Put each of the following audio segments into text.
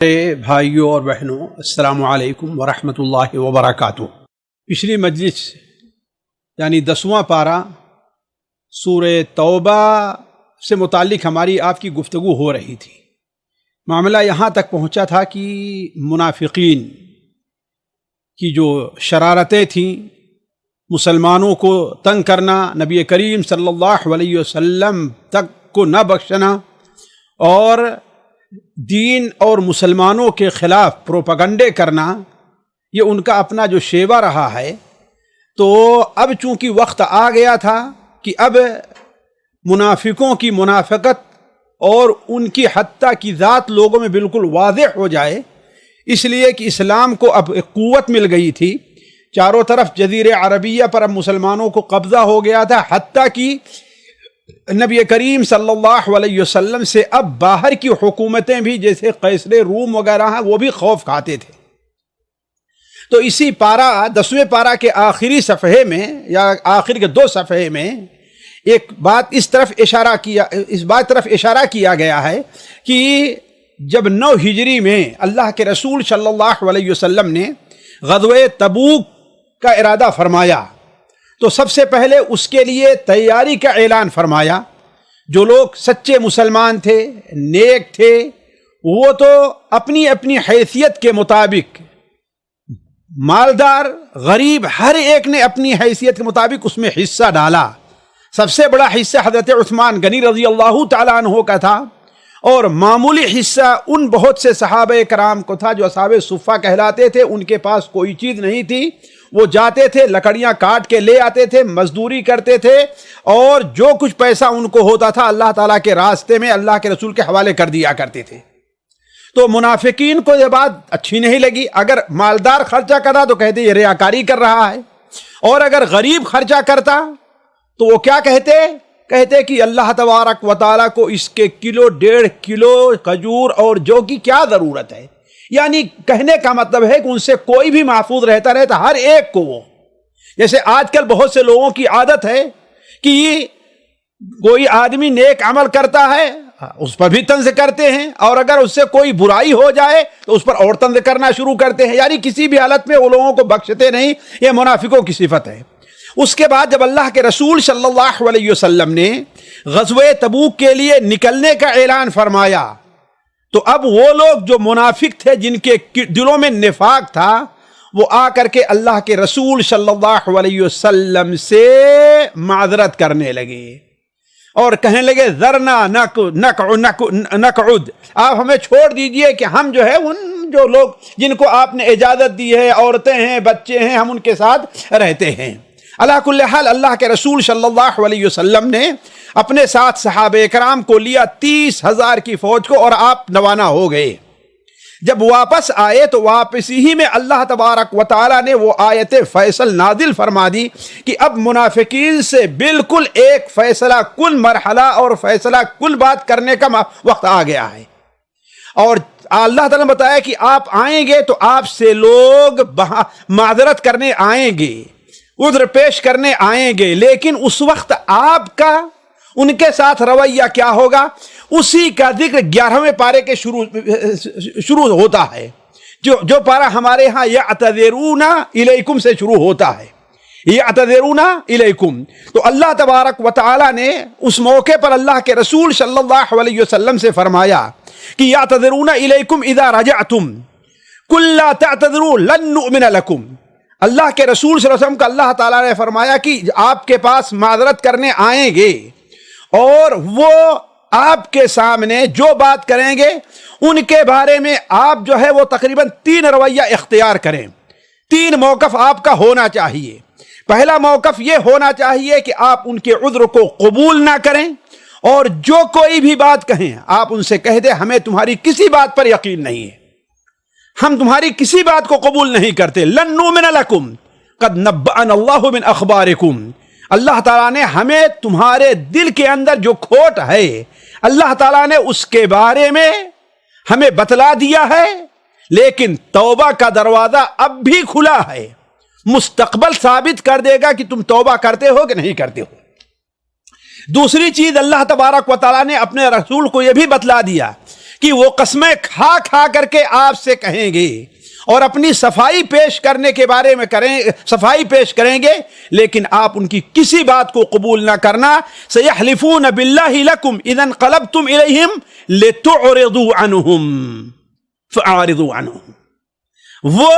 بھائیوں اور بہنوں، السلام علیکم ورحمۃ اللہ وبرکاتہ۔ پچھلی مجلس یعنی 10واں پارہ سورہ توبہ سے متعلق ہماری آپ کی گفتگو ہو رہی تھی۔ معاملہ یہاں تک پہنچا تھا کہ منافقین کی جو شرارتیں تھیں، مسلمانوں کو تنگ کرنا، نبی کریم صلی اللہ علیہ وسلم تک کو نہ بخشنا، اور دین اور مسلمانوں کے خلاف پروپیگنڈے کرنا، یہ ان کا اپنا جو شیوہ رہا ہے۔ تو اب چونکہ وقت آ گیا تھا کہ اب منافقوں کی منافقت اور ان کی حتیٰ کی ذات لوگوں میں بالکل واضح ہو جائے، اس لیے کہ اسلام کو اب ایک قوت مل گئی تھی، چاروں طرف جزیرہ عربیہ پر اب مسلمانوں کو قبضہ ہو گیا تھا، حتیٰ کہ نبی کریم صلی اللہ علیہ وسلم سے اب باہر کی حکومتیں بھی جیسے قیصر روم وغیرہ ہیں وہ بھی خوف کھاتے تھے۔ تو اسی پارہ 10ویں پارہ کے آخری صفحے میں یا آخر کے 2 صفحے میں ایک بات اس بات طرف اشارہ کیا گیا ہے کہ جب 9 ہجری میں اللہ کے رسول صلی اللہ علیہ وسلم نے غزوہ تبوک کا ارادہ فرمایا تو سب سے پہلے اس کے لیے تیاری کا اعلان فرمایا۔ جو لوگ سچے مسلمان تھے، نیک تھے، وہ تو اپنی اپنی حیثیت کے مطابق، مالدار غریب ہر ایک نے اپنی حیثیت کے مطابق اس میں حصہ ڈالا۔ سب سے بڑا حصہ حضرت عثمان غنی رضی اللہ تعالیٰ عنہ کا تھا، اور معمولی حصہ ان بہت سے صحابہ کرام کو تھا جو اصحاب صفہ کہلاتے تھے۔ ان کے پاس کوئی چیز نہیں تھی، وہ جاتے تھے، لکڑیاں کاٹ کے لے آتے تھے، مزدوری کرتے تھے، اور جو کچھ پیسہ ان کو ہوتا تھا اللہ تعالیٰ کے راستے میں اللہ کے رسول کے حوالے کر دیا کرتے تھے۔ تو منافقین کو یہ بات اچھی نہیں لگی۔ اگر مالدار خرچہ کرتا تو کہتے یہ ریاکاری کر رہا ہے، اور اگر غریب خرچہ کرتا تو وہ کیا کہتے کہ اللہ تبارک و تعالیٰ کو اس کے کلو 1.5 کلو کھجور اور جو کی کیا ضرورت ہے۔ یعنی کہنے کا مطلب ہے کہ ان سے کوئی بھی محفوظ رہتا ہر ایک کو۔ وہ جیسے آج کل بہت سے لوگوں کی عادت ہے کہ کوئی آدمی نیک عمل کرتا ہے اس پر بھی طنز کرتے ہیں، اور اگر اس سے کوئی برائی ہو جائے تو اس پر اور طنز کرنا شروع کرتے ہیں۔ یعنی کسی بھی حالت میں وہ لوگوں کو بخشتے نہیں، یہ منافقوں کی صفت ہے۔ اس کے بعد جب اللہ کے رسول صلی اللہ علیہ وسلم نے غزوہ تبوک کے لیے نکلنے کا اعلان فرمایا تو اب وہ لوگ جو منافق تھے، جن کے دلوں میں نفاق تھا، وہ آ کر کے اللہ کے رسول صلی اللہ علیہ وسلم سے معذرت کرنے لگے اور کہنے لگے ذرنا نقعد، آپ ہمیں چھوڑ دیجئے کہ ہم جو ہے ان جو لوگ جن کو آپ نے اجازت دی ہے، عورتیں ہیں، بچے ہیں، ہم ان کے ساتھ رہتے ہیں۔ علی کل حال اللہ کے رسول صلی اللہ علیہ وسلم نے اپنے ساتھ صحابہ کرام کو لیا، 30,000 کی فوج کو، اور آپ روانہ ہو گئے۔ جب واپس آئے تو واپسی ہی میں اللہ تبارک و تعالیٰ نے وہ آیت فیصل نازل فرما دی کہ اب منافقین سے بالکل ایک فیصلہ کن مرحلہ اور فیصلہ کن بات کرنے کا وقت آ گیا ہے۔ اور اللہ تعالیٰ نے بتایا کہ آپ آئیں گے تو آپ سے لوگ معذرت کرنے آئیں گے، عذر پیش کرنے آئیں گے، لیکن اس وقت آپ کا ان کے ساتھ رویہ کیا ہوگا، اسی کا ذکر 11ویں پارے کے شروع ہوتا ہے۔ جو پارہ ہمارے ہاں یعتذرون الیکم سے شروع ہوتا ہے، یعتذرون الیکم۔ تو اللہ تبارک و تعالی نے اس موقع پر اللہ کے رسول صلی اللہ علیہ وسلم سے فرمایا کہ یعتذرون الیکم اذا رجعتم قل لا تعتذروا لن نؤمن لکم۔ اللہ کے رسول صلی اللہ علیہ وسلم کا اللہ تعالیٰ نے فرمایا کہ آپ کے پاس معذرت کرنے آئیں گے، اور وہ آپ کے سامنے جو بات کریں گے ان کے بارے میں آپ جو ہے وہ تقریباً 3 رویہ اختیار کریں۔ 3 موقف آپ کا ہونا چاہیے۔ پہلا موقف یہ ہونا چاہیے کہ آپ ان کے عذر کو قبول نہ کریں، اور جو کوئی بھی بات کہیں آپ ان سے کہہ دیں ہمیں تمہاری کسی بات پر یقین نہیں ہے، ہم تمہاری کسی بات کو قبول نہیں کرتے۔ لن نؤمن لکم قد نبأنا اللہ من اخبارکم، اللہ تعالیٰ نے ہمیں تمہارے دل کے اندر جو کھوٹ ہے اللہ تعالیٰ نے اس کے بارے میں ہمیں بتلا دیا ہے، لیکن توبہ کا دروازہ اب بھی کھلا ہے، مستقبل ثابت کر دے گا کہ تم توبہ کرتے ہو کہ نہیں کرتے ہو۔ دوسری چیز اللہ تبارک و تعالیٰ نے اپنے رسول کو یہ بھی بتلا دیا کہ وہ قسمیں کھا کھا کر کے آپ سے کہیں گے اور اپنی صفائی پیش کرنے کے بارے میں صفائی پیش کریں گے، لیکن آپ ان کی کسی بات کو قبول نہ کرنا۔ سَيَحْلِفُونَ بِاللَّهِ لَكُمْ إِذَا انقلبتم إِلَيْهِمْ لِتُعْرِضُوا عَنْهُمْ فَأَعْرِضُوا عَنْهُمْ، وہ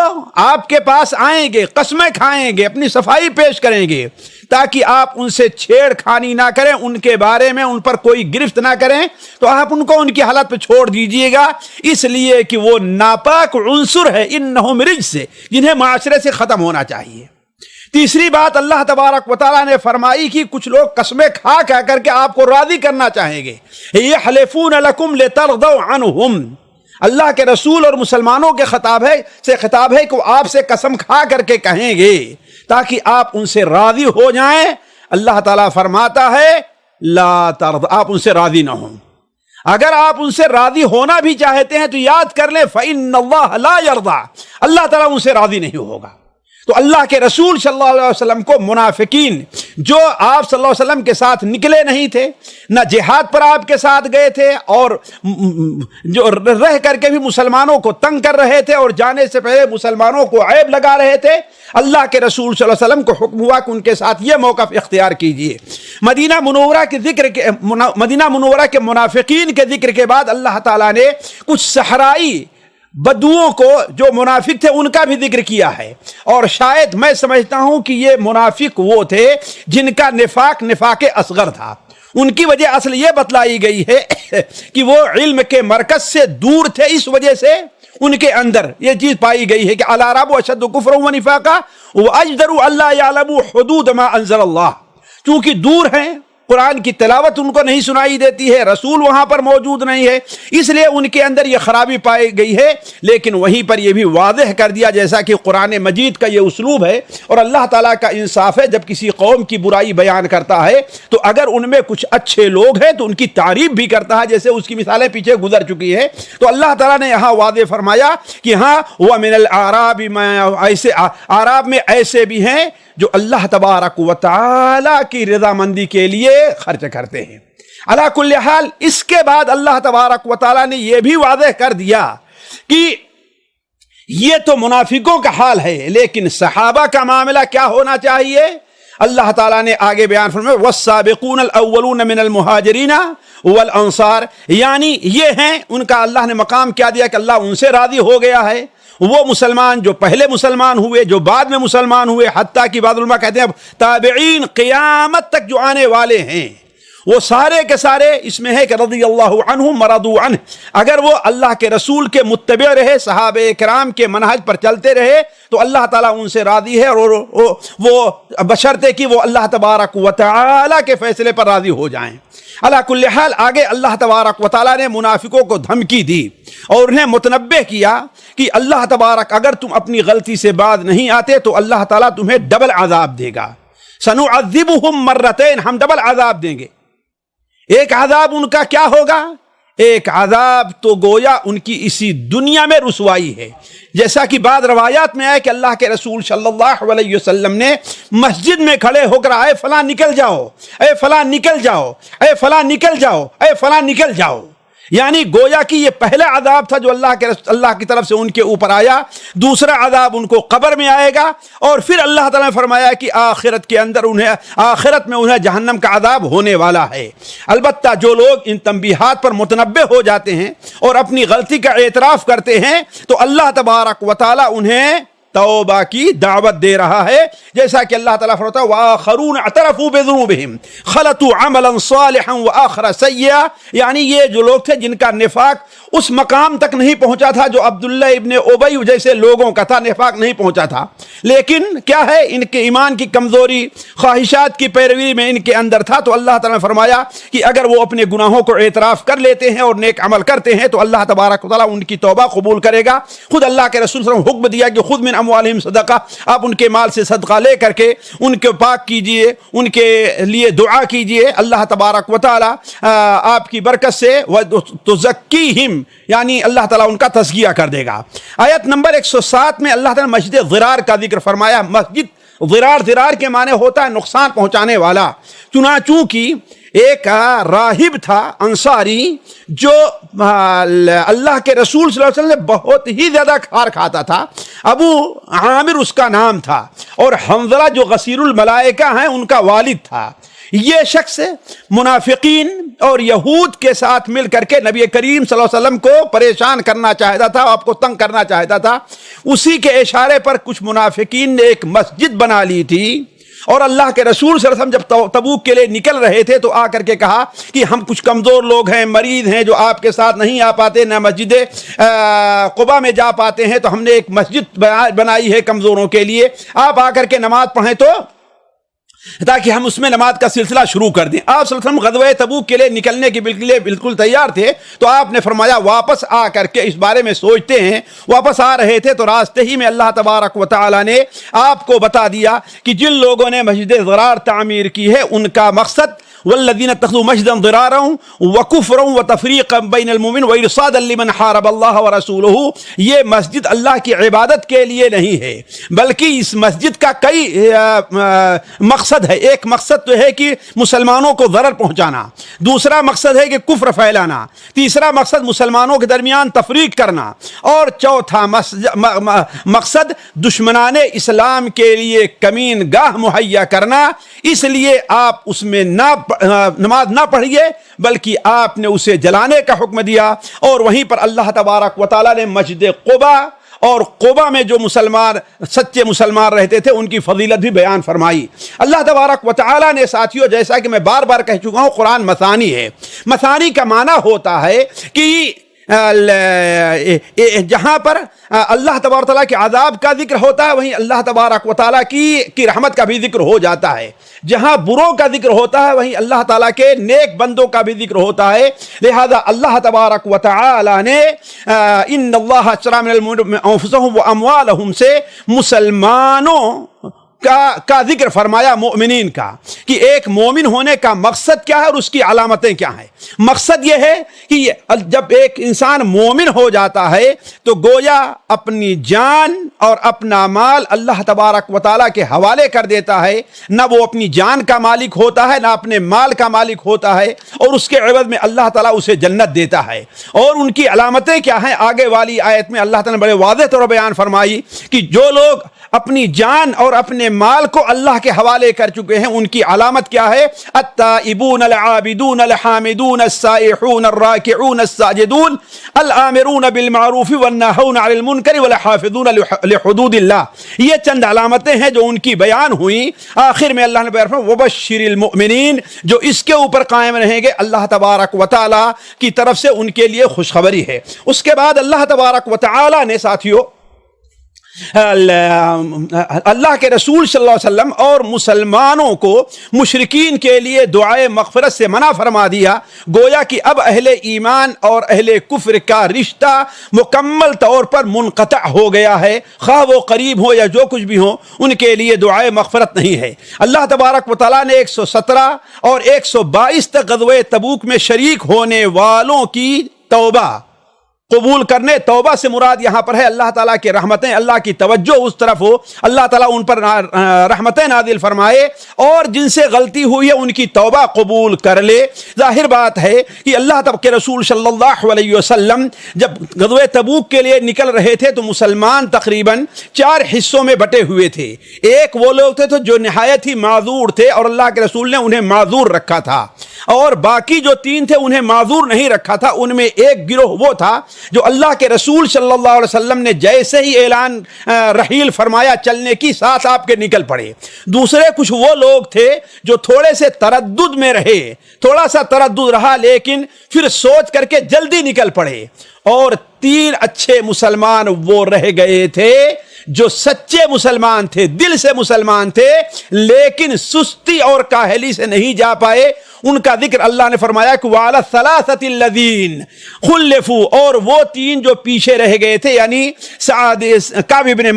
آپ کے پاس آئیں گے، قسمیں کھائیں گے، اپنی صفائی پیش کریں گے تاکہ آپ ان سے چھیڑ خانی نہ کریں، ان کے بارے میں ان پر کوئی گرفت نہ کریں، تو آپ ان کو ان کی حالت پہ چھوڑ دیجئے گا، اس لیے کہ وہ ناپاک عنصر ہے، انہم رجس سے، جنہیں معاشرے سے ختم ہونا چاہیے۔ تیسری بات اللہ تبارک و تعالیٰ نے فرمائی کہ کچھ لوگ قسمیں کھا کھا کر کے آپ کو راضی کرنا چاہیں گے، یحلفون لکم لترضوا عنہم، اللہ کے رسول اور مسلمانوں کے خطاب ہے کہ وہ آپ سے قسم کھا کر کے کہیں گے تاکہ آپ ان سے راضی ہو جائیں۔ اللہ تعالیٰ فرماتا ہے لا ترض، آپ ان سے راضی نہ ہوں۔ اگر آپ ان سے راضی ہونا بھی چاہتے ہیں تو یاد کر لیں فإن اللہ لا یرضی، اللہ تعالیٰ ان سے راضی نہیں ہوگا۔ تو اللہ کے رسول صلی اللہ علیہ وسلم کو منافقین جو آپ صلی اللہ علیہ وسلم کے ساتھ نکلے نہیں تھے، نہ جہاد پر آپ کے ساتھ گئے تھے، اور جو رہ کر کے بھی مسلمانوں کو تنگ کر رہے تھے اور جانے سے پہلے مسلمانوں کو عیب لگا رہے تھے، اللہ کے رسول صلی اللہ علیہ وسلم کو حکم ہوا کہ ان کے ساتھ یہ موقف اختیار کیجئے۔ مدینہ منورہ کے منافقین کے ذکر کے بعد اللہ تعالیٰ نے کچھ صحرائی بدوؤں کو جو منافق تھے ان کا بھی ذکر کیا ہے، اور شاید میں سمجھتا ہوں کہ یہ منافق وہ تھے جن کا نفاق اصغر تھا۔ ان کی وجہ اصل یہ بتلائی گئی ہے کہ وہ علم کے مرکز سے دور تھے، اس وجہ سے ان کے اندر یہ چیز پائی گئی ہے کہ العرب اشد کفرا ونفاقا واجدر الا يعلموا حدود ما انزل اللہ، چونکہ دور ہیں، قرآن کی تلاوت ان کو نہیں سنائی دیتی ہے، رسول وہاں پر موجود نہیں ہے، اس لیے ان کے اندر یہ خرابی پائی گئی ہے۔ لیکن وہیں پر یہ بھی واضح کر دیا، جیسا کہ قرآن مجید کا یہ اسلوب ہے اور اللہ تعالیٰ کا انصاف ہے، جب کسی قوم کی برائی بیان کرتا ہے تو اگر ان میں کچھ اچھے لوگ ہیں تو ان کی تعریف بھی کرتا ہے، جیسے اس کی مثالیں پیچھے گزر چکی ہے۔ تو اللہ تعالیٰ نے یہاں واضح فرمایا کہ ہاں وَمِنَ الْأَعْرَابِ اعراب میں ایسے بھی ہیں جو اللہ تبارک و تعالی کی رضامندی کے لیے خرچ کرتے ہیں۔ علی کل حال اس کے بعد اللہ تبارک و تعالی نے یہ بھی واضح کر دیا کہ یہ تو منافقوں کا حال ہے، لیکن صحابہ کا معاملہ کیا ہونا چاہیے؟ اللہ تعالیٰ نے آگے بیان فرمایا والسابقون الاولون من المہاجرین والانصار، یعنی یہ ہیں، ان کا اللہ نے مقام کیا دیا کہ اللہ ان سے راضی ہو گیا ہے۔ وہ مسلمان جو پہلے مسلمان ہوئے، جو بعد میں مسلمان ہوئے، حتیٰ کہ بعض علماء کہتے ہیں تابعین قیامت تک جو آنے والے ہیں، وہ سارے کے سارے اس میں ہے کہ رضی اللہ عنہم ورضوا عنہ، اگر وہ اللہ کے رسول کے متبع رہے، صحابہ کرام کے منہج پر چلتے رہے تو اللہ تعالیٰ ان سے راضی ہے، اور وہ بشرطے کہ وہ اللہ تبارک و تعالیٰ کے فیصلے پر راضی ہو جائیں۔ علی کل حال آگے اللہ تبارک و تعالیٰ نے منافقوں کو دھمکی دی اور انہیں متنبہ کیا کہ اللہ تبارک اگر تم اپنی غلطی سے باز نہیں آتے تو اللہ تعالیٰ تمہیں ڈبل عذاب دے گا، سنعذبہم مرتین، ہم ڈبل عذاب دیں گے۔ ایک عذاب ان کا کیا ہوگا؟ ایک عذاب تو گویا ان کی اسی دنیا میں رسوائی ہے، جیسا کہ بعض روایات میں آئے کہ اللہ کے رسول صلی اللہ علیہ وسلم نے مسجد میں کھڑے ہو کر اے فلاں نکل جاؤ، اے فلاں نکل جاؤ، اے فلاں نکل جاؤ، اے فلاں نکل جاؤ، یعنی گویا کہ یہ پہلا عذاب تھا جو اللہ کی طرف سے ان کے اوپر آیا، دوسرا عذاب ان کو قبر میں آئے گا، اور پھر اللہ تعالیٰ نے فرمایا کہ آخرت کے اندر آخرت میں انہیں جہنم کا عذاب ہونے والا ہے۔ البتہ جو لوگ ان تنبیہات پر متنبہ ہو جاتے ہیں اور اپنی غلطی کا اعتراف کرتے ہیں تو اللہ تبارک و تعالیٰ انہیں توبہ کی دعوت دے رہا ہے، جیسا کہ اللہ تعالیٰ فرماتا ہے وآخرون اعترفوا بذنوبہم خلطوا عملا صالحا وآخر سیئا، یعنی یہ جو لوگ تھے جن کا نفاق اس مقام تک نہیں پہنچا تھا جو عبداللہ ابن ابی جیسے لوگوں کا تھا، نفاق نہیں پہنچا تھا، لیکن کیا ہے ان کے ایمان کی کمزوری، خواہشات کی پیروی میں ان کے اندر تھا، تو اللہ تعالیٰ نے فرمایا کہ اگر وہ اپنے گناہوں کو اعتراف کر لیتے ہیں اور نیک عمل کرتے ہیں تو اللہ تبارک و تعالیٰ ان کی توبہ قبول کرے گا۔ خود اللہ کے رسول صلی اللہ علیہ وسلم حکم دیا کہ خود من اموالہم صدقہ، آپ ان کے مال سے صدقہ لے کر کے ان کو پاک کیجئے، ان کے لیے دعا کیجئے، اللہ تبارک و تعالیٰ آپ کی برکت سے تزکیہم، یعنی اللہ تعالیٰ ان کا تزکیہ کر دے گا۔ آیت نمبر 107 میں اللہ تعالیٰ نے مسجد ضرار کا ذکر فرمایا۔ مسجد ضرار کے معنی ہوتا ہے نقصان پہنچانے والا، چنانچہ کہ ایک راہب تھا انصاری جو اللہ کے رسول صلی اللہ علیہ وسلم نے بہت ہی زیادہ کھار کھاتا تھا. ابو عامر اس کا نام تھا, اور حنظلہ جو غسیر الملائکہ ہیں ان کا والد تھا. یہ شخص منافقین اور یہود کے ساتھ مل کر کے نبی کریم صلی اللہ علیہ وسلم کو پریشان کرنا چاہتا تھا, آپ کو تنگ کرنا چاہتا تھا. اسی کے اشارے پر کچھ منافقین نے ایک مسجد بنا لی تھی, اور اللہ کے رسول صلی اللہ علیہ وسلم جب تبوک کے لیے نکل رہے تھے تو آ کر کے کہا کہ ہم کچھ کمزور لوگ ہیں, مریض ہیں, جو آپ کے ساتھ نہیں آ پاتے, نہ مسجد قباء میں جا پاتے ہیں, تو ہم نے ایک مسجد بنائی ہے کمزوروں کے لیے, آپ آ کر کے نماز پڑھیں تو تاکہ ہم اس میں نماز کا سلسلہ شروع کر دیں. آپ صلی اللہ علیہ وسلم غزوہ تبوک کے لیے نکلنے کے بالکل تیار تھے, تو آپ نے فرمایا واپس آ کر کے اس بارے میں سوچتے ہیں. واپس آ رہے تھے تو راستے ہی میں اللہ تبارک و تعالی نے آپ کو بتا دیا کہ جن لوگوں نے مسجد ضرار تعمیر کی ہے ان کا مقصد والذین اتخذوا مسجدا ضرارا وکفرا وتفریقا بین المؤمنین وارصادا لمن حارب اللہ ورسولہ, یہ مسجد اللہ کی عبادت کے لیے نہیں ہے, بلکہ اس مسجد کا کئی مقصد ہے. ایک مقصد تو ہے کہ مسلمانوں کو ضرر پہنچانا, دوسرا مقصد ہے کہ کفر پھیلانا, تیسرا مقصد مسلمانوں کے درمیان تفریق کرنا, اور چوتھا مقصد دشمنان اسلام کے لیے کمین گاہ مہیا کرنا. اس لیے آپ اس میں نماز نہ پڑھیے بلکہ آپ نے اسے جلانے کا حکم دیا. اور وہیں پر اللہ تبارک و تعالی نے مسجد قباء اور قباء میں جو مسلمان سچے مسلمان رہتے تھے ان کی فضیلت بھی بیان فرمائی. اللہ تبارک و تعالی نے ساتھیوں, جیسا کہ میں بار بار کہہ چکا ہوں, قرآن مثانی ہے. مثانی کا معنی ہوتا ہے کہ جہاں پر اللہ تبارک و تعالیٰ کے عذاب کا ذکر ہوتا ہے وہیں اللہ تبارک و تعالیٰ کی رحمت کا بھی ذکر ہو جاتا ہے. جہاں بروں کا ذکر ہوتا ہے وہیں اللہ تعالیٰ کے نیک بندوں کا بھی ذکر ہوتا ہے. لہذا اللہ تبارک و تعالیٰ نے ان اللہ اشتری من المؤمنین انفسهم واموالهم سے مسلمانوں کا ذکر فرمایا, مومنین کا, کہ ایک مومن ہونے کا مقصد کیا ہے اور اس کی علامتیں کیا ہیں. مقصد یہ ہے کہ جب ایک انسان مومن ہو جاتا ہے تو گویا اپنی جان اور اپنا مال اللہ تبارک و تعالیٰ کے حوالے کر دیتا ہے. نہ وہ اپنی جان کا مالک ہوتا ہے نہ اپنے مال کا مالک ہوتا ہے, اور اس کے عوض میں اللہ تعالیٰ اسے جنت دیتا ہے. اور ان کی علامتیں کیا ہیں آگے والی آیت میں اللہ تعالیٰ نے بڑے واضح طور پر بیان فرمائی کہ جو لوگ اپنی جان اور اپنے مال کو اللہ کے حوالے کر چکے ہیں ان کی علامت کیا ہے؟ التائبون العابدون الحامدون السائحون الراکعون الساجدون الآمرون بالمعروف والناہون عن المنکر والحافظون لحدود اللہ. یہ چند علامتیں ہیں جو ان کی بیان ہوئیں. آخر میں اللہ نے بیان فرمایا وبشر المؤمنین, جو اس کے اوپر قائم رہیں گے اللہ تبارک و تعالی کی طرف سے ان کے لیے خوشخبری ہے. اس کے بعد اللہ تبارک و تعالی نے ساتھیوں اللہ کے رسول صلی اللہ علیہ وسلم اور مسلمانوں کو مشرکین کے لیے دعائے مغفرت سے منع فرما دیا. گویا کہ اب اہل ایمان اور اہل کفر کا رشتہ مکمل طور پر منقطع ہو گیا ہے, خواہ وہ قریب ہو یا جو کچھ بھی ہو, ان کے لیے دعائے مغفرت نہیں ہے. اللہ تبارک و تعالیٰ نے 117 اور 122 تک غزوہ تبوک میں شریک ہونے والوں کی توبہ قبول کرنے, توبہ سے مراد یہاں پر ہے اللہ تعالیٰ کی رحمتیں, اللہ کی توجہ اس طرف ہو, اللہ تعالیٰ ان پر رحمتیں نازل فرمائے, اور جن سے غلطی ہوئی ہے ان کی توبہ قبول کر لے. ظاہر بات ہے کہ اللہ تعالیٰ کے رسول صلی اللہ علیہ وسلم جب غزوہ تبوک کے لیے نکل رہے تھے تو مسلمان تقریباً 4 حصوں میں بٹے ہوئے تھے. ایک وہ لوگ تھے جو نہایت ہی معذور تھے اور اللہ کے رسول نے انہیں معذور رکھا تھا, اور باقی جو 3 تھے انہیں معذور نہیں رکھا تھا. ان میں ایک گروہ وہ تھا جو اللہ کے رسول صلی اللہ علیہ وسلم نے جیسے ہی اعلان رحیل فرمایا چلنے کی ساتھ آپ کے نکل پڑے. دوسرے کچھ وہ لوگ تھے جو تھوڑے سے تردد میں رہے, تھوڑا سا تردد رہا لیکن پھر سوچ کر کے جلدی نکل پڑے. اور 3 اچھے مسلمان وہ رہ گئے تھے جو سچے مسلمان تھے, دل سے مسلمان تھے, لیکن سستی اور کاہلی سے نہیں جا پائے. ان کا ذکر اللہ نے فرمایا کہ وَعَلَى الثَّلَاثَةِ الَّذِينَ خُلِّفُوا, اور وہ 3 جو پیچھے رہ گئے تھے یعنی کعب ابن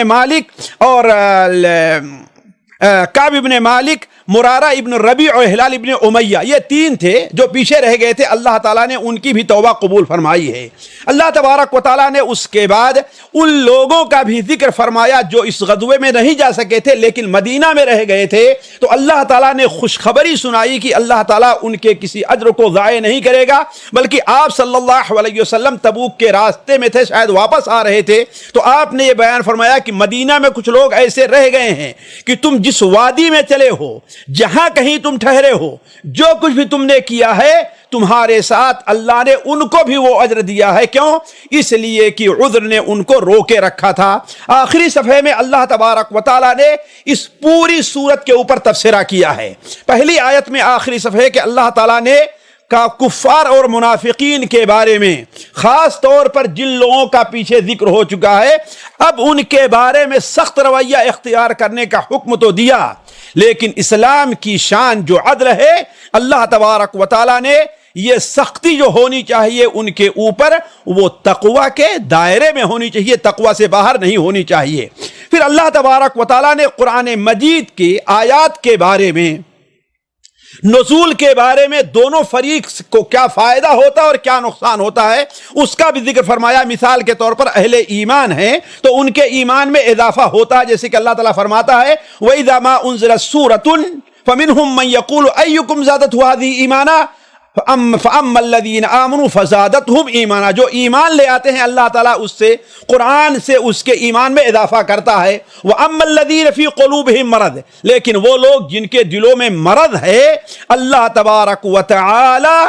مالک اور کعب ابن مالک مرارہ ابن ربیع اور ہلال ابن امیہ، یہ تین تھے جو پیچھے رہ گئے تھے، اللہ تعالیٰ نے ان کی بھی توبہ قبول فرمائی ہے۔ اللہ تبارک و تعالیٰ نے اس کے بعد ان لوگوں کا بھی ذکر فرمایا جو اس غزوے میں نہیں جا سکے تھے لیکن مدینہ میں رہ گئے تھے، تو اللہ تعالیٰ نے خوشخبری سنائی کہ اللہ تعالیٰ ان کے کسی اجر کو ضائع نہیں کرے گا، بلکہ آپ صلی اللہ علیہ وسلم تبوک کے راستے میں تھے، شاید واپس آ رہے تھے، تو آپ نے یہ بیان فرمایا کہ مدینہ میں کچھ لوگ ایسے رہ گئے ہیں کہ تم جس وادی میں چلے ہو، جہاں کہیں تم ٹھہرے ہو، جو کچھ بھی تم نے کیا ہے تمہارے ساتھ اللہ نے ان کو بھی وہ اجر دیا ہے۔ کیوں؟ اس لیے کہ عذر نے ان کو روکے رکھا تھا۔ آخری صفحے میں اللہ تبارک و تعالیٰ نے اس پوری سورت کے اوپر تبصرہ کیا ہے۔ پہلی آیت میں آخری صفحے کے اللہ تعالیٰ نے کفار اور منافقین کے بارے میں خاص طور پر جن لوگوں کا پیچھے ذکر ہو چکا ہے، اب ان کے بارے میں سخت رویہ اختیار کرنے کا حکم تو دیا، لیکن اسلام کی شان جو عدل ہے، اللہ تبارک و تعالیٰ نے یہ سختی جو ہونی چاہیے ان کے اوپر وہ تقوی کے دائرے میں ہونی چاہیے، تقوی سے باہر نہیں ہونی چاہیے۔ پھر اللہ تبارک و تعالیٰ نے قرآن مجید کی آیات کے بارے میں، نزول کے بارے میں، دونوں فریق کو کیا فائدہ ہوتا ہے اور کیا نقصان ہوتا ہے اس کا بھی ذکر فرمایا۔ مثال کے طور پر اہل ایمان ہیں تو ان کے ایمان میں اضافہ ہوتا ہے، جیسے کہ اللہ تعالیٰ فرماتا ہے وَإِذَا مَا أُنزِلَتْ سُورَةٌ فَمِنْهُمْ مَنْ يَقُولُ أَيُّكُمْ زَادَتْهُ هَذِهِ إِيمَانًا فَأَمَّا الَّذِينَ آمَنُوا فَزَادَتْهُمْ إِيمَانًا، جو ایمان لے آتے ہیں اللہ تعالیٰ اس سے، قرآن سے اس کے ایمان میں اضافہ کرتا ہے۔ وَأَمَّا الَّذِينَ فِي قُلُوبِهِمْ مَرَضٌ، لیکن وہ لوگ جن کے دلوں میں مرض ہے، اللہ تبارک و تعالی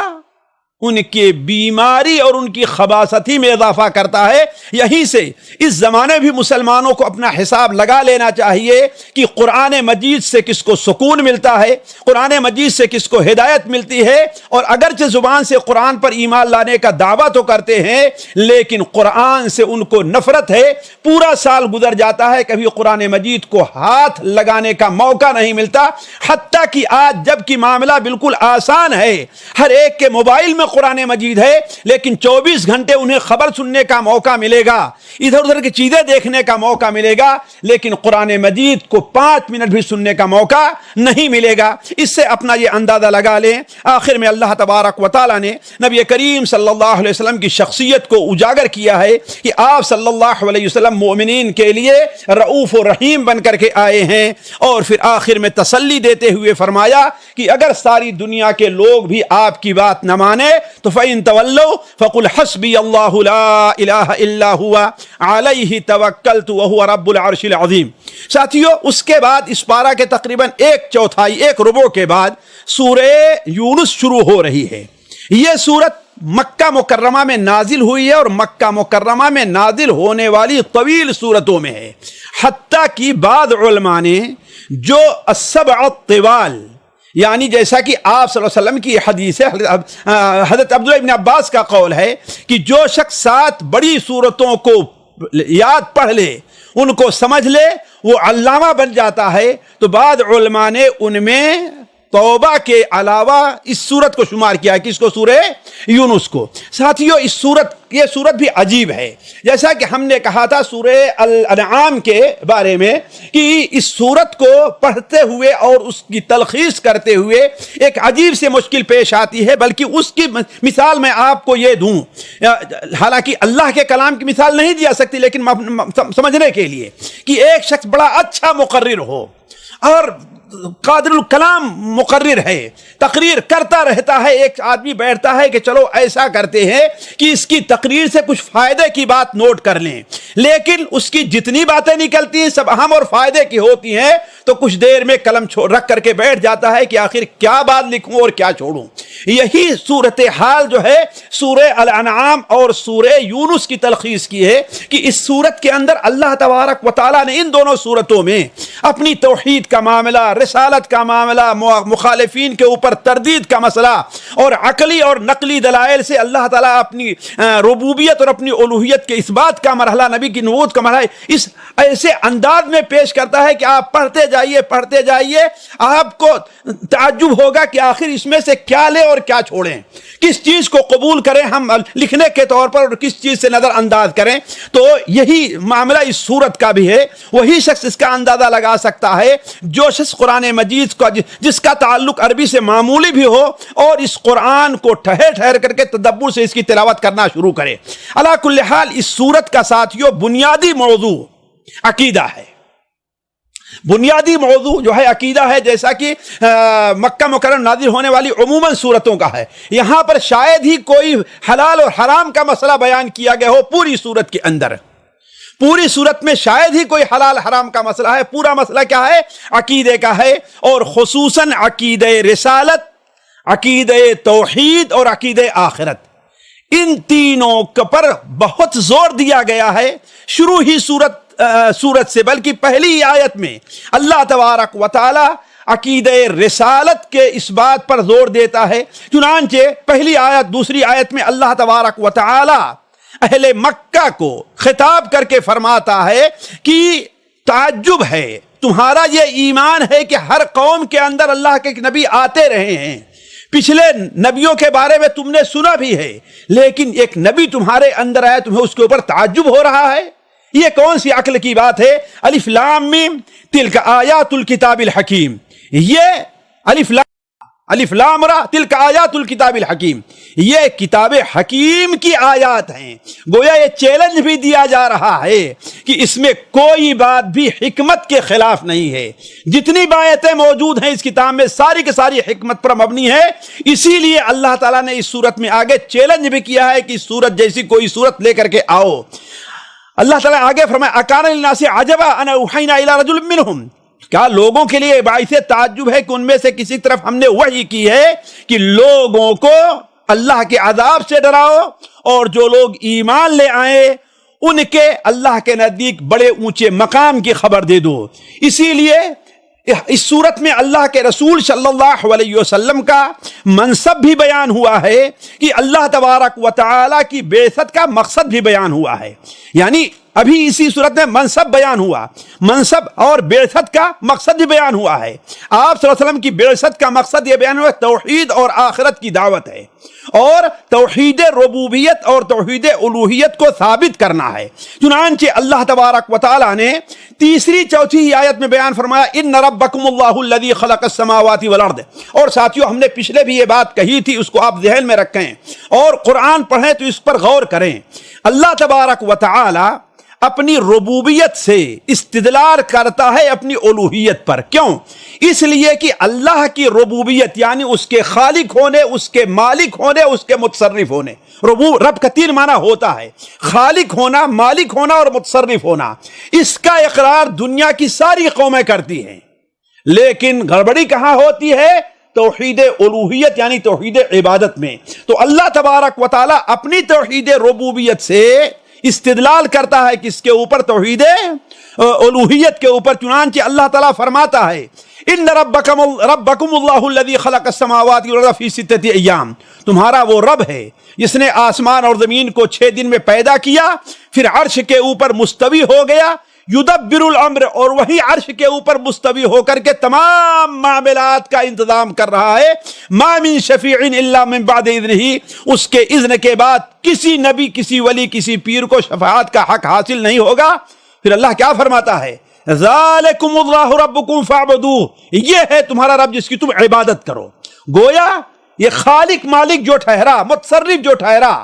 ان کے بیماری اور ان کی خباثتی میں اضافہ کرتا ہے۔ یہیں سے اس زمانے بھی مسلمانوں کو اپنا حساب لگا لینا چاہیے کہ قرآن مجید سے کس کو سکون ملتا ہے، قرآن مجید سے کس کو ہدایت ملتی ہے، اور اگرچہ زبان سے قرآن پر ایمان لانے کا دعویٰ تو کرتے ہیں لیکن قرآن سے ان کو نفرت ہے۔ پورا سال گزر جاتا ہے، کبھی قرآن مجید کو ہاتھ لگانے کا موقع نہیں ملتا، حتیٰ کہ آج جب کہ معاملہ بالکل آسان ہے، ہر ایک کے موبائل میں قرآن مجید ہے، لیکن 24 گھنٹے انہیں خبر سننے کا موقع ملے گا، ادھر ادھر کی چیزیں دیکھنے کا موقع ملے گا، لیکن قرآن مجید کو 5 منٹ بھی سننے کا موقع نہیں ملے گا۔ اس سے اپنا یہ اندازہ لگا لیں۔ آخر میں اللہ تبارک و تعالیٰ نے نبی کریم صلی اللہ علیہ وسلم کی شخصیت کو اجاگر کیا ہے کہ آپ صلی اللہ علیہ وسلم مومنین کے لیے رؤوف و رحیم بن کر کے آئے ہیں، اور پھر آخر میں تسلی دیتے ہوئے فرمایا کہ اگر ساری دنیا کے لوگ بھی آپ کی بات نہ مانے تو فَإِن تَوَلَّوْا فَقُلْ حَسْبِيَ اللَّهُ لَا إِلَٰهَ إِلَّا هُوَ عَلَيْهِ تَوَكَّلْتُ وَهُوَ رَبُّ الْعَرْشِ الْعَظِيمِ۔ ساتھیو، اس کے بعد اس پارہ کے تقریباً 1/4 ایک ربع کے بعد سورہ یونس شروع ہو رہی ہے۔ یہ سورت مکہ مکرمہ میں نازل ہوئی ہے، اور مکہ مکرمہ میں نازل ہونے والی طویل سورتوں میں ہے، حتیٰ کہ بعض علماء نے جو السبع الطوال، یعنی جیسا کہ آپ صلی اللہ علیہ وسلم کی حدیث ہے، حضرت عبداللہ ابن عباس کا قول ہے کہ جو شخص 7 بڑی سورتوں کو یاد پڑھ لے، ان کو سمجھ لے، وہ علامہ بن جاتا ہے۔ تو بعض علماء نے ان میں توبہ کے علاوہ اس سورت کو شمار کیا ہے، کس کو؟ سورہ یونس کو۔ ساتھیو، یہ سورت بھی عجیب ہے، جیسا کہ ہم نے کہا تھا سورہ الانعام کے بارے میں کہ اس سورت کو پڑھتے ہوئے اور اس کی تلخیص کرتے ہوئے ایک عجیب سے مشکل پیش آتی ہے، بلکہ اس کی مثال میں آپ کو یہ دوں، حالانکہ اللہ کے کلام کی مثال نہیں دیا سکتی، لیکن سمجھنے کے لیے کہ ایک شخص بڑا اچھا مقرر ہو اور قادر الکلام مقرر ہے، تقریر کرتا رہتا ہے، ایک آدمی بیٹھتا ہے کہ چلو ایسا کرتے ہیں کہ اس کی تقریر سے کچھ فائدے کی بات نوٹ کر لیں، لیکن اس کی جتنی باتیں نکلتی ہیں سب اہم اور فائدے کی ہوتی ہیں، تو کچھ دیر میں قلم رکھ کر کے بیٹھ جاتا ہے کہ آخر کیا بات لکھوں اور کیا چھوڑوں۔ یہی صورتحال جو ہے سورہ الانعام اور سورہ یونس کی تلخیص کی ہے کہ اس سورت کے اندر اللہ تبارک و تعالیٰ نے ان دونوں سورتوں میں اپنی توحید کا معاملہ، رسالت کا معاملہ، مخالفین کے اوپر تردید کا مسئلہ، اور عقلی اور نقلی دلائل سے اللہ تعالیٰ اپنی ربوبیت اور اپنی الوہیت کے اثبات کا مرحلہ، نبی کی نبوت کا مرحلہ اس ایسے انداز میں پیش کرتا ہے کہ آپ پڑھتے جائیے، آپ کو تعجب ہوگا کہ آخر اس میں سے کیا لیں اور کیا چھوڑیں، کس چیز کو قبول کریں ہم لکھنے کے طور پر اور کس چیز سے نظر انداز کریں۔ تو یہی معاملہ اس سورت کا بھی ہے۔ وہی شخص اس کا اندازہ لگا سکتا ہے جو شخص قرآن قرآن مجید کا جس کا تعلق عربی سے معمولی بھی ہو اور اس قرآن کو ٹھہر کر کے تدبر سے اس کی تلاوت کرنا شروع کرے۔ علی کل حال اس سورت کا ساتھیوں بنیادی موضوع عقیدہ ہے۔ بنیادی موضوع جو ہے عقیدہ ہے، جیسا کہ مکہ مکرمہ نازل ہونے والی عموماً سورتوں کا ہے۔ یہاں پر شاید ہی کوئی حلال اور حرام کا مسئلہ بیان کیا گیا ہو پوری سورت کے اندر۔ پوری سورت میں شاید ہی کوئی حلال حرام کا مسئلہ ہے۔ پورا مسئلہ کیا ہے؟ عقیدے کا ہے، اور خصوصاً عقیدہ رسالت، عقیدہ توحید اور عقیدہ آخرت، ان تینوں پر بہت زور دیا گیا ہے شروع ہی سورت سے، بلکہ پہلی آیت میں اللہ تبارک و تعالی عقیدہ رسالت کے اس بات پر زور دیتا ہے۔ چنانچہ پہلی آیت دوسری آیت میں اللہ تبارک و تعالی اہل مکہ کو خطاب کر کے فرماتا ہے کہ تعجب ہے، تمہارا یہ ایمان ہے کہ ہر قوم کے اندر اللہ کے نبی آتے رہے ہیں، پچھلے نبیوں کے بارے میں تم نے سنا بھی ہے، لیکن ایک نبی تمہارے اندر آیا، تمہیں اس کے اوپر تعجب ہو رہا ہے؟ یہ کون سی عقل کی بات ہے؟ الف لام میم تلک آیات الکتاب الحکیم، یہ الف لام را تلک آیات الکتاب الحکیم، یہ کتاب حکیم کی آیات ہیں۔ گویا یہ چیلنج بھی دیا جا رہا ہے کہ اس میں کوئی بات بھی حکمت کے خلاف نہیں ہے، جتنی باتیں موجود ہیں اس کتاب میں ساری کی ساری حکمت پر مبنی ہے۔ اسی لیے اللہ تعالیٰ نے اس صورت میں آگے چیلنج بھی کیا ہے کہ سورت جیسی کوئی صورت لے کر کے آؤ۔ اللہ تعالیٰ آگے فرمایا اکان للناس عجبا ان اوحینا الی رجل منہم، کیا لوگوں کے لیے باعث تعجب ہے کہ ان میں سے کسی طرف ہم نے وحی کی ہے کہ لوگوں کو اللہ کے عذاب سے ڈراؤ، اور جو لوگ ایمان لے آئے ان کے اللہ کے نزدیک بڑے اونچے مقام کی خبر دے دو۔ اسی لیے اس صورت میں اللہ کے رسول صلی اللہ علیہ وسلم کا منصب بھی بیان ہوا ہے کہ اللہ تبارک و تعالی کی بعثت کا مقصد بھی بیان ہوا ہے، یعنی ابھی اسی صورت میں منصب بیان ہوا، منصب اور بعثت کا مقصد بھی بیان ہوا ہے۔ آپ صلی اللہ علیہ وسلم کی بعثت کا مقصد یہ بیان ہوا توحید اور آخرت کی دعوت ہے، اور توحید ربوبیت اور توحید الوہیت کو ثابت کرنا ہے۔ چنانچہ اللہ تبارک و تعالی نے تیسری چوتھی آیت میں بیان فرمایا ان ربکم اللہ الذی خلق السماوات والارض، اور ساتھیوں ہم نے پچھلے بھی یہ بات کہی تھی، اس کو آپ ذہن میں رکھیں اور قرآن پڑھیں تو اس پر غور کریں۔ اللہ تبارک و تعالی اپنی ربوبیت سے استدلال کرتا ہے اپنی الوہیت پر۔ کیوں؟ اس لیے کہ اللہ کی ربوبیت یعنی اس کے خالق ہونے، اس کے مالک ہونے، اس کے متصرف ہونے۔ رب کا تین معنی ہوتا ہے، خالق ہونا، مالک ہونا اور متصرف ہونا۔ اس کا اقرار دنیا کی ساری قومیں کرتی ہیں، لیکن گڑبڑی کہاں ہوتی ہے؟ توحید الوہیت یعنی توحید عبادت میں۔ تو اللہ تبارک و تعالی اپنی توحید ربوبیت سے استدلال کرتا ہے کس کے اوپر؟ توحید الوہیت کے اوپر۔ چنانچہ اللہ تعالیٰ فرماتا ہے ان ربکم اللہ الذی خلق السماوات والارض فی ستۃ ایام، تمہارا وہ رب ہے جس نے آسمان اور زمین کو 6 دن میں پیدا کیا، پھر عرش کے اوپر مستوی ہو گیا، یدبر الامر، اور وہی عرش کے اوپر مستوی ہو کر کے تمام معاملات کا انتظام کر رہا ہے۔ ما من شفیع الا من بعد اذنہ، اس کے اذن کے بعد کسی نبی، کسی ولی، کسی پیر کو شفاعت کا حق حاصل نہیں ہوگا۔ پھر اللہ کیا فرماتا ہے؟ ذالکم اللہ ربکم فاعبدوہ، یہ ہے تمہارا رب جس کی تم عبادت کرو۔ گویا یہ خالق مالک جو ٹھہرا، متصرف جو ٹھہرا،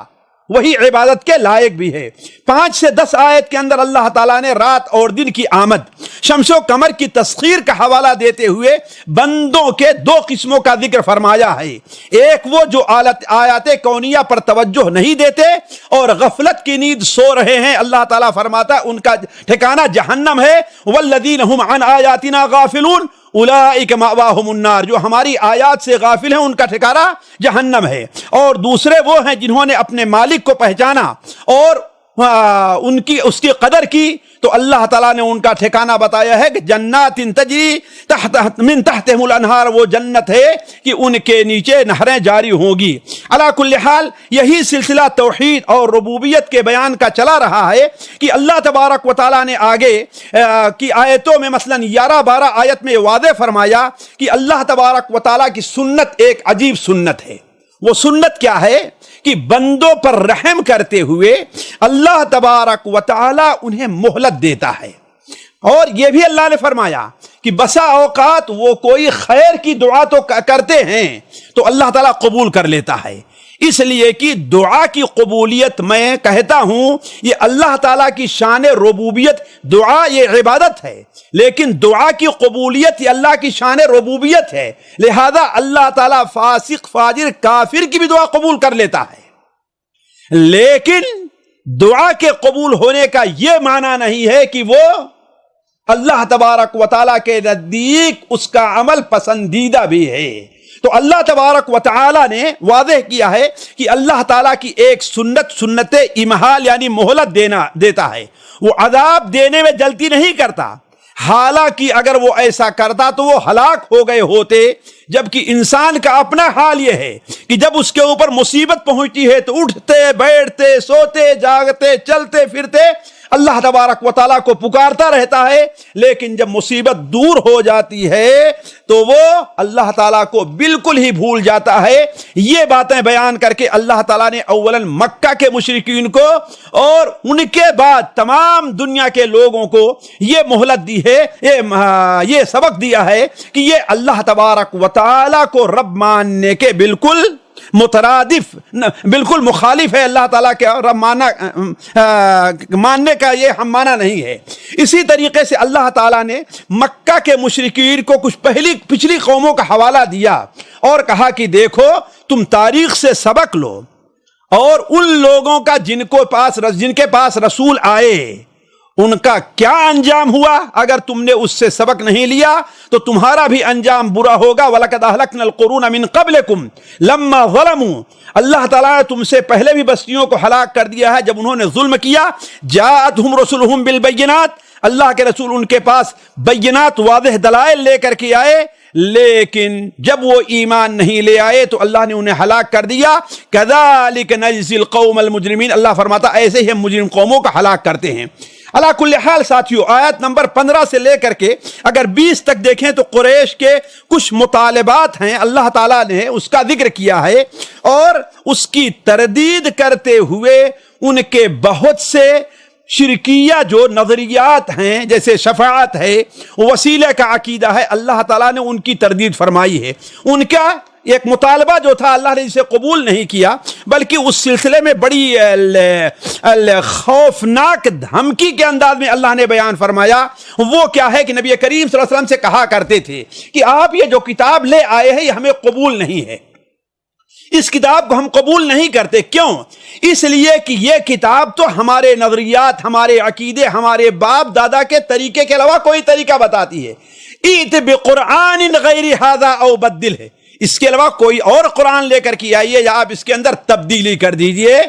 وہی عبادت کے لائق بھی ہے۔ 5 سے 10 آیت کے اندر اللہ تعالیٰ نے رات اور دن کی آمد، شمس و قمر کی تسخیر کا حوالہ دیتے ہوئے بندوں کے 2 قسموں کا ذکر فرمایا ہے۔ ایک وہ جو آیات کونیہ پر توجہ نہیں دیتے اور غفلت کی نیند سو رہے ہیں، اللہ تعالیٰ فرماتا ہے ان کا ٹھکانہ جہنم ہے۔ والذین هم عن آیاتنا غافلون اولئک مأواہم النار، جو ہماری آیات سے غافل ہیں ان کا ٹھکانہ جہنم ہے۔ اور دوسرے وہ ہیں جنہوں نے اپنے مالک کو پہچانا اور اس کی قدر کی، تو اللہ تعالیٰ نے ان کا ٹھکانہ بتایا ہے کہ جنات تجری من تحتہم الانہار، وہ جنت ہے کہ ان کے نیچے نہریں جاری ہوں گی۔ علی کل حال یہی سلسلہ توحید اور ربوبیت کے بیان کا چلا رہا ہے کہ اللہ تبارک و تعالیٰ نے آگے کی آیتوں میں مثلا 11-12 آیت میں واضح فرمایا کہ اللہ تبارک و تعالیٰ کی سنت ایک عجیب سنت ہے۔ وہ سنت کیا ہے کہ بندوں پر رحم کرتے ہوئے اللہ تبارک و تعالی انہیں مہلت دیتا ہے۔ اور یہ بھی اللہ نے فرمایا کہ بسا اوقات وہ کوئی خیر کی دعا تو کرتے ہیں تو اللہ تعالیٰ قبول کر لیتا ہے، اس لیے کہ دعا کی قبولیت میں کہتا ہوں یہ اللہ تعالیٰ کی شان ربوبیت، دعا یہ عبادت ہے لیکن دعا کی قبولیت یہ اللہ کی شان ربوبیت ہے، لہذا اللہ تعالیٰ فاسق فاجر کافر کی بھی دعا قبول کر لیتا ہے، لیکن دعا کے قبول ہونے کا یہ معنی نہیں ہے کہ وہ اللہ تبارک و تعالیٰ کے نزدیک اس کا عمل پسندیدہ بھی ہے۔ تو اللہ تبارک و تعالیٰ نے واضح کیا ہے کہ اللہ تعالیٰ کی ایک سنت امہال یعنی مہلت دیتا ہے، وہ عذاب دینے میں جلدی نہیں کرتا، حالانکہ اگر وہ ایسا کرتا تو وہ ہلاک ہو گئے ہوتے، جبکہ انسان کا اپنا حال یہ ہے کہ جب اس کے اوپر مصیبت پہنچتی ہے تو اٹھتے بیٹھتے سوتے جاگتے چلتے پھرتے اللہ تبارک و تعالیٰ کو پکارتا رہتا ہے، لیکن جب مصیبت دور ہو جاتی ہے تو وہ اللہ تعالیٰ کو بالکل ہی بھول جاتا ہے۔ یہ باتیں بیان کر کے اللہ تعالیٰ نے اولاً مکہ کے مشرکین کو اور ان کے بعد تمام دنیا کے لوگوں کو یہ مہلت دی ہے، یہ سبق دیا ہے کہ یہ اللہ تبارک و تعالیٰ کو رب ماننے کے بالکل مترادف، بالکل مخالف ہے، اللہ تعالیٰ کے رب ماننے کا یہ ہم معنی نہیں ہے۔ اسی طریقے سے اللہ تعالیٰ نے مکہ کے مشرکین کو کچھ پچھلی قوموں کا حوالہ دیا اور کہا کہ دیکھو تم تاریخ سے سبق لو، اور ان لوگوں کا جن کے پاس رسول آئے ان کا کیا انجام ہوا، اگر تم نے اس سے سبق نہیں لیا تو تمہارا بھی انجام برا ہوگا۔ وَلَقَدْ أَهْلَكْنَا الْقُرُونَ مِنْ قَبْلِكُمْ لَمَّا ظَلَمُوا، اللہ تعالیٰ نے تم سے پہلے بھی بستیوں کو ہلاک کر دیا ہے جب انہوں نے ظلم کیا۔ جَاءَتْهُمْ رُسُلُهُمْ بِالْبَيِّنَاتِ، اللہ کے رسول ان کے پاس بینات واضح دلائل لے کر کے آئے، لیکن جب وہ ایمان نہیں لے آئے تو اللہ نے انہیں ہلاک کر دیا۔ كَذَلِكَ نَجْزِي الْقَوْمَ الْمُجْرِمِينَ، اللہ فرماتا ایسے ہی ہم مجرم قوموں کا ہلاک کرتے ہیں۔ علا کل حال ساتھیو، آیت نمبر 15 سے لے کر کے اگر 20 تک دیکھیں تو قریش کے کچھ مطالبات ہیں، اللہ تعالیٰ نے اس کا ذکر کیا ہے اور اس کی تردید کرتے ہوئے ان کے بہت سے شرکیہ جو نظریات ہیں جیسے شفاعت ہے، وسیلہ کا عقیدہ ہے، اللہ تعالیٰ نے ان کی تردید فرمائی ہے۔ ان کا ایک مطالبہ جو تھا اللہ نے اسے قبول نہیں کیا، بلکہ اس سلسلے میں بڑی خوفناک دھمکی کے انداز میں اللہ نے بیان فرمایا۔ وہ کیا ہے کہ نبی کریم صلی اللہ علیہ وسلم سے کہا کرتے تھے کہ آپ یہ جو کتاب لے آئے ہیں یہ ہمیں قبول نہیں ہے، اس کتاب کو ہم قبول نہیں کرتے۔ کیوں؟ اس لیے کہ یہ کتاب تو ہمارے نظریات، ہمارے عقیدے، ہمارے باپ دادا کے طریقے کے علاوہ کوئی طریقہ بتاتی ہے۔ ایت بقرآن غیر ھذا او بدل ہے، اس کے علاوہ کوئی اور قرآن لے کر کے آئیے یا آپ اس کے اندر تبدیلی کر دیجئے۔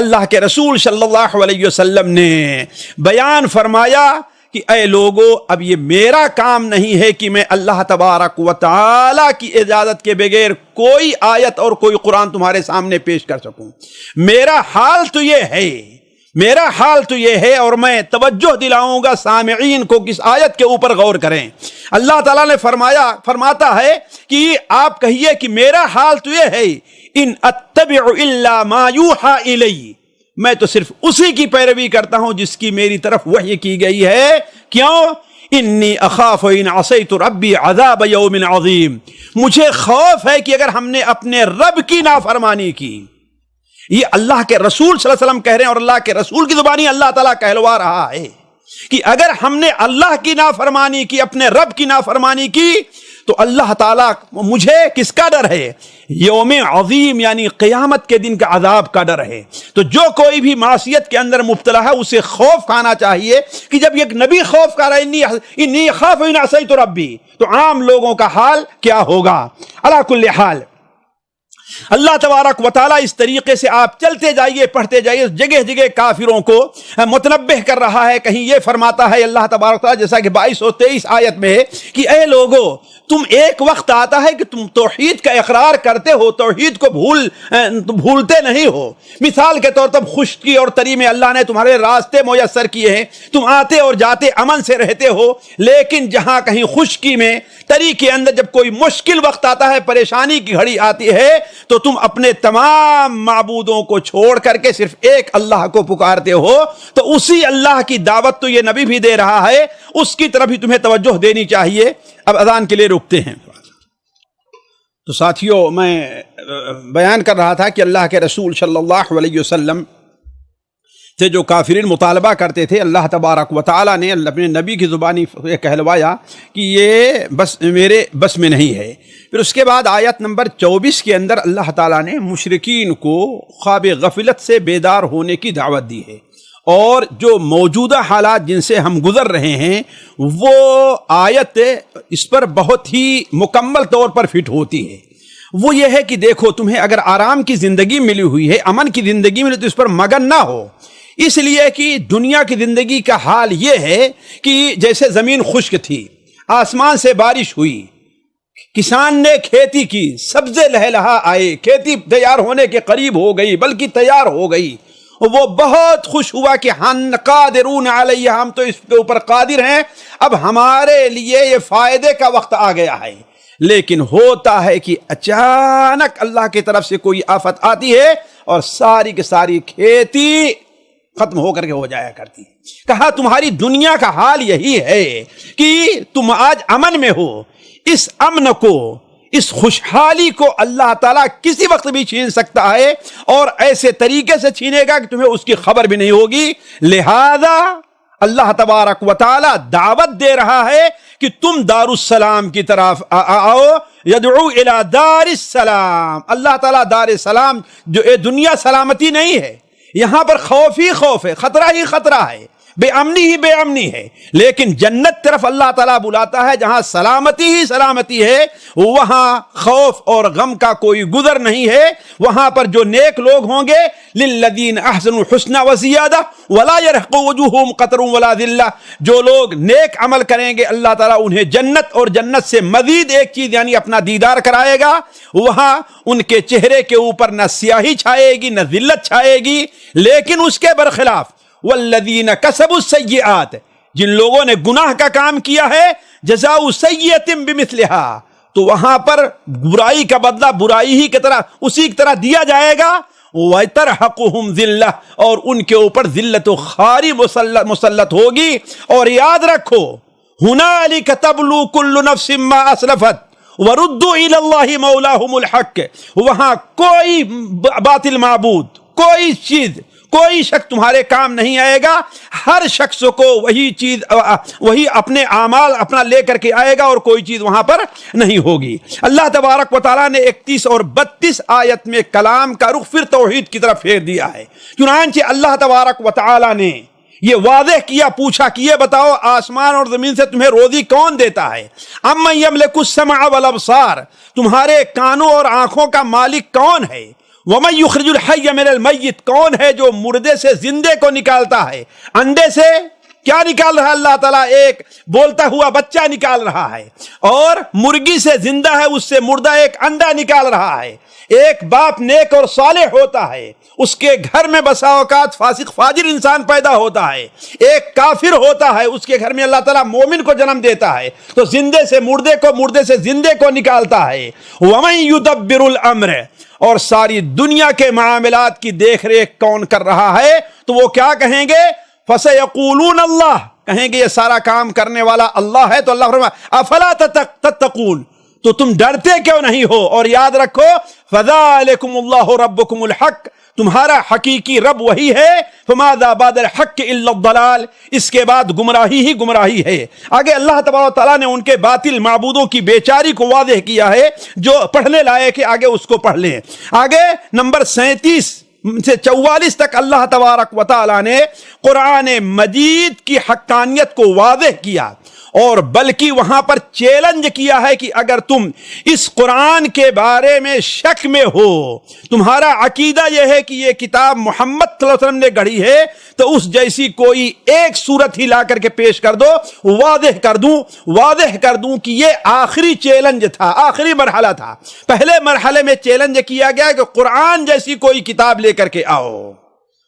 اللہ کے رسول صلی اللہ علیہ وسلم نے بیان فرمایا کہ اے لوگو، اب یہ میرا کام نہیں ہے کہ میں اللہ تبارک و تعالی کی اجازت کے بغیر کوئی آیت اور کوئی قرآن تمہارے سامنے پیش کر سکوں۔ میرا حال تو یہ ہے اور میں توجہ دلاؤں گا سامعین کو کہ اس آیت کے اوپر غور کریں۔ اللہ تعالیٰ نے فرماتا ہے کہ آپ کہیے کہ میرا حال تو یہ ہے، ان اتبع الا ما یوحى الی، میں تو صرف اسی کی پیروی کرتا ہوں جس کی میری طرف وحی کی گئی ہے۔ کیوں؟ انی اخاف ان عصیت ربی عذاب یوم عظیم، مجھے خوف ہے کہ اگر ہم نے اپنے رب کی نافرمانی کی، یہ اللہ کے رسول صلی اللہ علیہ وسلم کہہ رہے ہیں اور اللہ کے رسول کی زبانی اللہ تعالیٰ کہلوا رہا ہے کہ اگر ہم نے اللہ کی نافرمانی کی، اپنے رب کی نافرمانی کی، تو اللہ تعالیٰ مجھے کس کا ڈر ہے؟ یوم عظیم یعنی قیامت کے دن کا عذاب کا ڈر ہے۔ تو جو کوئی بھی معصیت کے اندر مبتلا ہے اسے خوف کھانا چاہیے کہ جب ایک نبی خوف کھا رہا ہے انی اخاف ان عصیت ربی، تو عام لوگوں کا حال کیا ہوگا؟ علی کل حال اللہ تبارک و تعالیٰ اس طریقے سے آپ چلتے جائیے، پڑھتے جائیے، جگہ جگہ کافروں کو متنبہ کر رہا ہے۔ کہیں یہ فرماتا ہے اللہ تبارک و تعالیٰ جیسا کہ 22 اور 23 آیت میں ہے کہ اے لوگو، تم ایک وقت آتا ہے کہ تم توحید کا اقرار کرتے ہو، توحید کو بھولتے نہیں ہو۔ مثال کے طور پر خشکی اور تری میں اللہ نے تمہارے راستے میسر کیے ہیں، تم آتے اور جاتے امن سے رہتے ہو، لیکن جہاں کہیں خشکی میں تری کے اندر جب کوئی مشکل وقت آتا ہے، پریشانی کی گھڑی آتی ہے، تو تم اپنے تمام معبودوں کو چھوڑ کر کے صرف ایک اللہ کو پکارتے ہو۔ تو اسی اللہ کی دعوت تو یہ نبی بھی دے رہا ہے، اس کی طرف بھی تمہیں توجہ دینی چاہیے۔ اب اذان کے لیے رکتے ہیں۔ تو ساتھیوں، میں بیان کر رہا تھا کہ اللہ کے رسول صلی اللہ علیہ وسلم سے جو کافرین مطالبہ کرتے تھے، اللہ تبارک و تعالیٰ نے اپنے نبی کی زبانی کہلوایا کہ یہ بس میرے بس میں نہیں ہے۔ پھر اس کے بعد آیت نمبر 24 کے اندر اللہ تعالیٰ نے مشرکین کو خواب غفلت سے بیدار ہونے کی دعوت دی ہے، اور جو موجودہ حالات جن سے ہم گزر رہے ہیں وہ آیت اس پر بہت ہی مکمل طور پر فٹ ہوتی ہے۔ وہ یہ ہے کہ دیکھو، تمہیں اگر آرام کی زندگی ملی ہوئی ہے، امن کی زندگی ملی، تو اس پر مگن نہ ہو، اس لیے کہ دنیا کی زندگی کا حال یہ ہے کہ جیسے زمین خشک تھی، آسمان سے بارش ہوئی، کسان نے کھیتی کی، سبزے لہلہا آئے، کھیتی تیار ہونے کے قریب ہو گئی، بلکہ تیار ہو گئی، وہ بہت خوش ہوا کہ ہم قادرون علیہ، ہم تو اس کے اوپر قادر ہیں، اب ہمارے لیے یہ فائدے کا وقت آ گیا ہے۔ لیکن ہوتا ہے کہ اچانک اللہ کی طرف سے کوئی آفت آتی ہے اور ساری کی ساری کھیتی ختم ہو کر کے ہو جایا کرتی ہے۔ کہا تمہاری دنیا کا حال یہی ہے کہ تم آج امن میں ہو، اس امن کو، اس خوشحالی کو اللہ تعالیٰ کسی وقت بھی چھین سکتا ہے، اور ایسے طریقے سے چھینے گا کہ تمہیں اس کی خبر بھی نہیں ہوگی۔ لہذا اللہ تبارک و تعالیٰ دعوت دے رہا ہے کہ تم دار السلام کی طرف آؤ، یدعو الی دار السلام۔ اللہ تعالیٰ دار السلام، جو دنیا سلامتی نہیں ہے، یہاں پر خوف ہی خوف ہے، خطرہ ہی خطرہ ہے، بے امنی ہی بے امنی ہے، لیکن جنت طرف اللہ تعالیٰ بلاتا ہے جہاں سلامتی ہی سلامتی ہے، وہاں خوف اور غم کا کوئی گزر نہیں ہے۔ وہاں پر جو نیک لوگ ہوں گے، للذین احسنوا الحسنى وزیادہ ولا يرهق وجوہهم قتر ولا ذلہ، جو لوگ نیک عمل کریں گے اللہ تعالیٰ انہیں جنت اور جنت سے مزید ایک چیز یعنی اپنا دیدار کرائے گا، وہاں ان کے چہرے کے اوپر نہ سیاہی چھائے گی نہ ذلت چھائے گی۔ لیکن اس کے برخلاف والذین کسبوا السیئات، جن لوگوں نے گناہ کا کام کیا ہے، جزاء سیئۃ بمثلھا، تو وہاں پر برائی کا بدلہ برائی ہی کی طرح اسی کی طرح دیا جائے گا۔ وَتَرْحَقُهُمْ ذِلَّةٌ، اور ان کے اوپر ذلت و خواری مسلط ہوگی۔ اور یاد رکھو، هُنَالِكَ تَبْلُو كُلُّ نَفْسٍ مَّا أَسْلَفَتْ وَرُدُّوا إِلَى اللَّهِ مَوْلَاهُمُ الْحَقِّ، وہاں کوئی باطل معبود، کوئی چیز، کوئی شخص تمہارے کام نہیں آئے گا۔ ہر شخص کو وہی چیز، وہی اپنے اعمال اپنا لے کر کے آئے گا، اور کوئی چیز وہاں پر نہیں ہوگی۔ اللہ تبارک و تعالیٰ نے 31 اور 32 آیت میں کلام کا رخ پھر توحید کی طرف پھیر دیا ہے۔ چنانچہ اللہ تبارک و تعالیٰ نے یہ واضح کیا، پوچھا کہ یہ بتاؤ آسمان اور زمین سے تمہیں روزی کون دیتا ہے؟ امن یملک السمع والابصار، تمہارے کانوں اور آنکھوں کا مالک کون ہے؟ وَمَن يُخْرِجُ الْحَيَّ مِنَ الْمَيِّتِ، کون ہے جو مردے سے زندے کو نکالتا ہے؟ انڈے سے کیا نکال رہا ہے اللہ تعالیٰ؟ ایک بولتا ہوا بچہ نکال رہا ہے، اور مرغی سے زندہ ہے، اس سے مردہ ایک انڈا نکال رہا ہے۔ ایک باپ نیک اور صالح ہوتا ہے، اس کے گھر میں بسا اوقات فاسق فاجر انسان پیدا ہوتا ہے۔ ایک کافر ہوتا ہے، اس کے گھر میں اللہ تعالیٰ مومن کو جنم دیتا ہے، تو زندے سے مردے کو، مردے سے زندے کو نکالتا ہے۔ وَمَن يُدَبِّرُ الْأَمْرَ، اور ساری دنیا کے معاملات کی دیکھ ریکھ کون کر رہا ہے؟ تو وہ کیا کہیں گے؟ فَسَيَقُولُونَ اللَّهُ، کہیں گے یہ سارا کام کرنے والا اللہ ہے۔ تو اللہ فرمایا افلا تتقون، تو تم ڈرتے کیوں نہیں ہو؟ اور یاد رکھو، فَذَلِكُمُ اللَّهُ رَبُّكُمُ الْحَقُّ، تمہارا حقیقی رب وہی ہے۔ فَمَاذَا بَعْدَ الْحَقِّ إِلَّا الضَّلَالُ، اس کے بعد گمراہی ہی گمراہی ہے۔ آگے اللہ تبارک و تعالیٰ نے ان کے باطل معبودوں کی بیچاری کو واضح کیا ہے، جو پڑھنے لائق ہے، آگے اس کو پڑھ لیں۔ آگے نمبر 37 سے 44 تک اللہ تبارک و تعالیٰ نے قرآن مجید کی حقانیت کو واضح کیا، اور بلکہ وہاں پر چیلنج کیا ہے کہ اگر تم اس قرآن کے بارے میں شک میں ہو، تمہارا عقیدہ یہ ہے کہ یہ کتاب محمد صلی اللہ علیہ وسلم نے گڑھی ہے، تو اس جیسی کوئی ایک صورت ہی لا کر کے پیش کر دو، واضح کر دوں کہ یہ آخری چیلنج تھا، آخری مرحلہ تھا۔ پہلے مرحلے میں چیلنج کیا گیا کہ قرآن جیسی کوئی کتاب لے کر کے آؤ،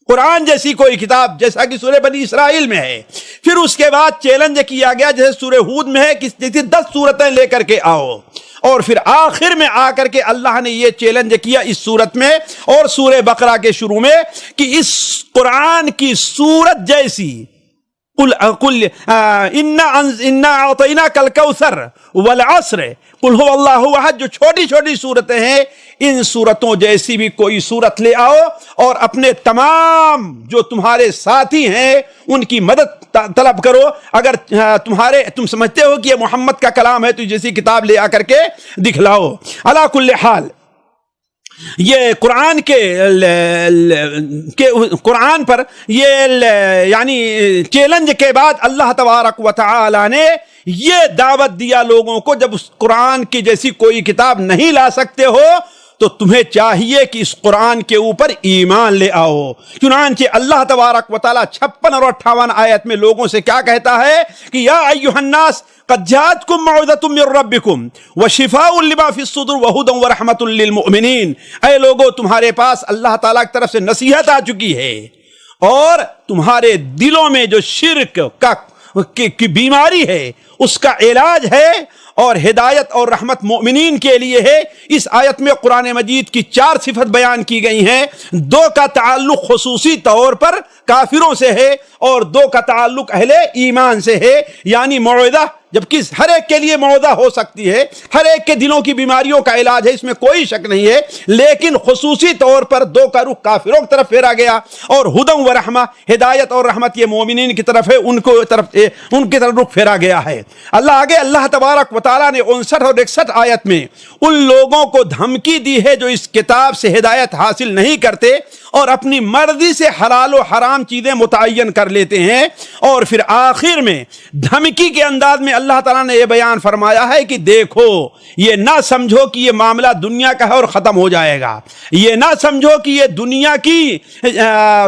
قرآن جیسی کوئی کتاب، جیسا کہ سورہ بنی اسرائیل میں ہے۔ پھر اس کے بعد چیلنج کیا گیا جیسے سورہ ہود میں ہے کہ جیسی 10 صورتیں لے کر کے آؤ، اور پھر آخر میں آ کر کے اللہ نے یہ چیلنج کیا اس صورت میں اور سورہ بقرہ کے شروع میں کہ اس قرآن کی صورت جیسی قل انا اعطیناک الکوثر والعصر قل هو اللہ احد، جو چھوٹی چھوٹی صورتیں ہیں، ان صورتوں جیسی بھی کوئی صورت لے آؤ اور اپنے تمام جو تمہارے ساتھی ہیں ان کی مدد طلب کرو۔ اگر تم سمجھتے ہو کہ یہ محمد کا کلام ہے تو جیسی کتاب لے آ کر کے دکھلاؤ۔ علی کل حال یہ قرآن پر یہ یعنی چیلنج کے بعد اللہ تبارک و تعالی نے یہ دعوت دیا لوگوں کو، جب اس قرآن کی جیسی کوئی کتاب نہیں لا سکتے ہو تو تمہیں چاہیے کہ اس قرآن کے اوپر ایمان لے آؤ۔ چنانچہ اللہ تبارک و تعالی 56 اور 58 آیت میں لوگوں سے کیا کہتا ہے کہ یا ایھا الناس قد جاءتکم موعظۃ من ربکم وشفاء لما فی الصدور وہدی ورحمۃ للمؤمنین، اے لوگو تمہارے پاس اللہ تعالیٰ کی طرف سے نصیحت آ چکی ہے اور تمہارے دلوں میں جو شرک کی بیماری ہے اس کا علاج ہے، اور ہدایت اور رحمت مومنین کے لیے ہے۔ اس آیت میں قرآن مجید کی 4 صفت بیان کی گئی ہیں، 2 کا تعلق خصوصی طور پر کافروں سے ہے اور 2 کا تعلق اہل ایمان سے ہے، یعنی موعظہ، جبکہ ہر ایک کے لیے موعظہ ہو سکتی ہے، ہر ایک کے دلوں کی بیماریوں کا علاج ہے، اس میں کوئی شک نہیں ہے، لیکن خصوصی طور پر 2 کا رخ کافروں کی طرف پھیرا گیا، اور ہدی و رحمہ، ہدایت اور رحمت یہ مومنین کی طرف ہے، ان کی طرف رخ پھیرا گیا ہے۔ اللہ تبارک و تعالیٰ نے 59 اور 61 آیت میں ان لوگوں کو دھمکی دی ہے جو اس کتاب سے ہدایت حاصل نہیں کرتے اور اپنی مرضی سے حلال و حرام چیزیں متعین کر لیتے ہیں، اور پھر آخر میں دھمکی کے انداز میں اللہ تعالیٰ نے یہ بیان فرمایا ہے کہ دیکھو، یہ نہ سمجھو کہ یہ معاملہ دنیا کا ہے اور ختم ہو جائے گا، یہ نہ سمجھو کہ یہ دنیا کی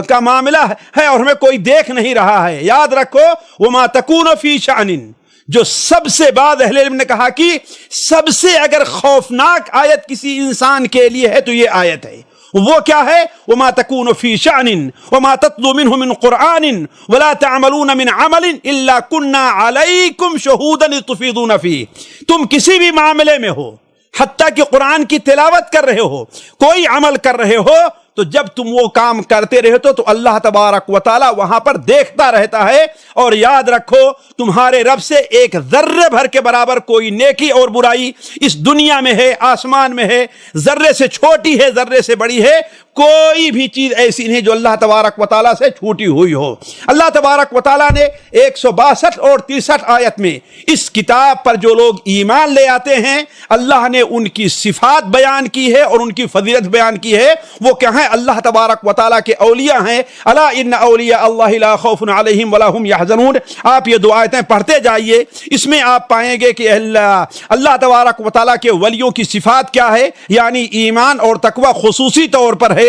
کا معاملہ ہے اور ہمیں کوئی دیکھ نہیں رہا ہے۔ یاد رکھو وما تکون فی شأن، جو سب سے بعد اہل علم نے کہا کہ سب سے اگر خوفناک آیت کسی انسان کے لیے ہے تو یہ آیت ہے، وہ کیا ہے؟ وما تکون فی شأن وما تتلو منہ من قرآن ولا تعملون من عمل الا کنا علیکم شہودا اذ تفیضون فیہ، تم کسی بھی معاملے میں ہو، حتیٰ کہ قرآن کی تلاوت کر رہے ہو، کوئی عمل کر رہے ہو، تو جب تم وہ کام کرتے رہتے تو اللہ تبارک و تعالی وہاں پر دیکھتا رہتا ہے، اور یاد رکھو تمہارے رب سے ایک ذرے بھر کے برابر کوئی نیکی اور برائی اس دنیا میں ہے، آسمان میں ہے، ذرے سے چھوٹی ہے، ذرے سے بڑی ہے، کوئی بھی چیز ایسی نہیں جو اللہ تبارک و تعالیٰ سے چھوٹی ہوئی ہو۔ اللہ تبارک و تعالیٰ نے 162 اور 63 آیت میں اس کتاب پر جو لوگ ایمان لے آتے ہیں اللہ نے ان کی صفات بیان کی ہے اور ان کی فضیلت بیان کی ہے۔ وہ کیا ہیں؟ اللہ تبارک و تعالیٰ کے اولیاء ہیں۔ الا ان اولیاء اللہ لا خوف علیہم ولا هم يحزنون۔ آپ یہ 2 آیتیں پڑھتے جائیے، اس میں آپ پائیں گے کہ اللہ تبارک و تعالیٰ کے ولیوں کی صفات کیا ہے، یعنی ایمان اور تقوی خصوصی طور پر ہے،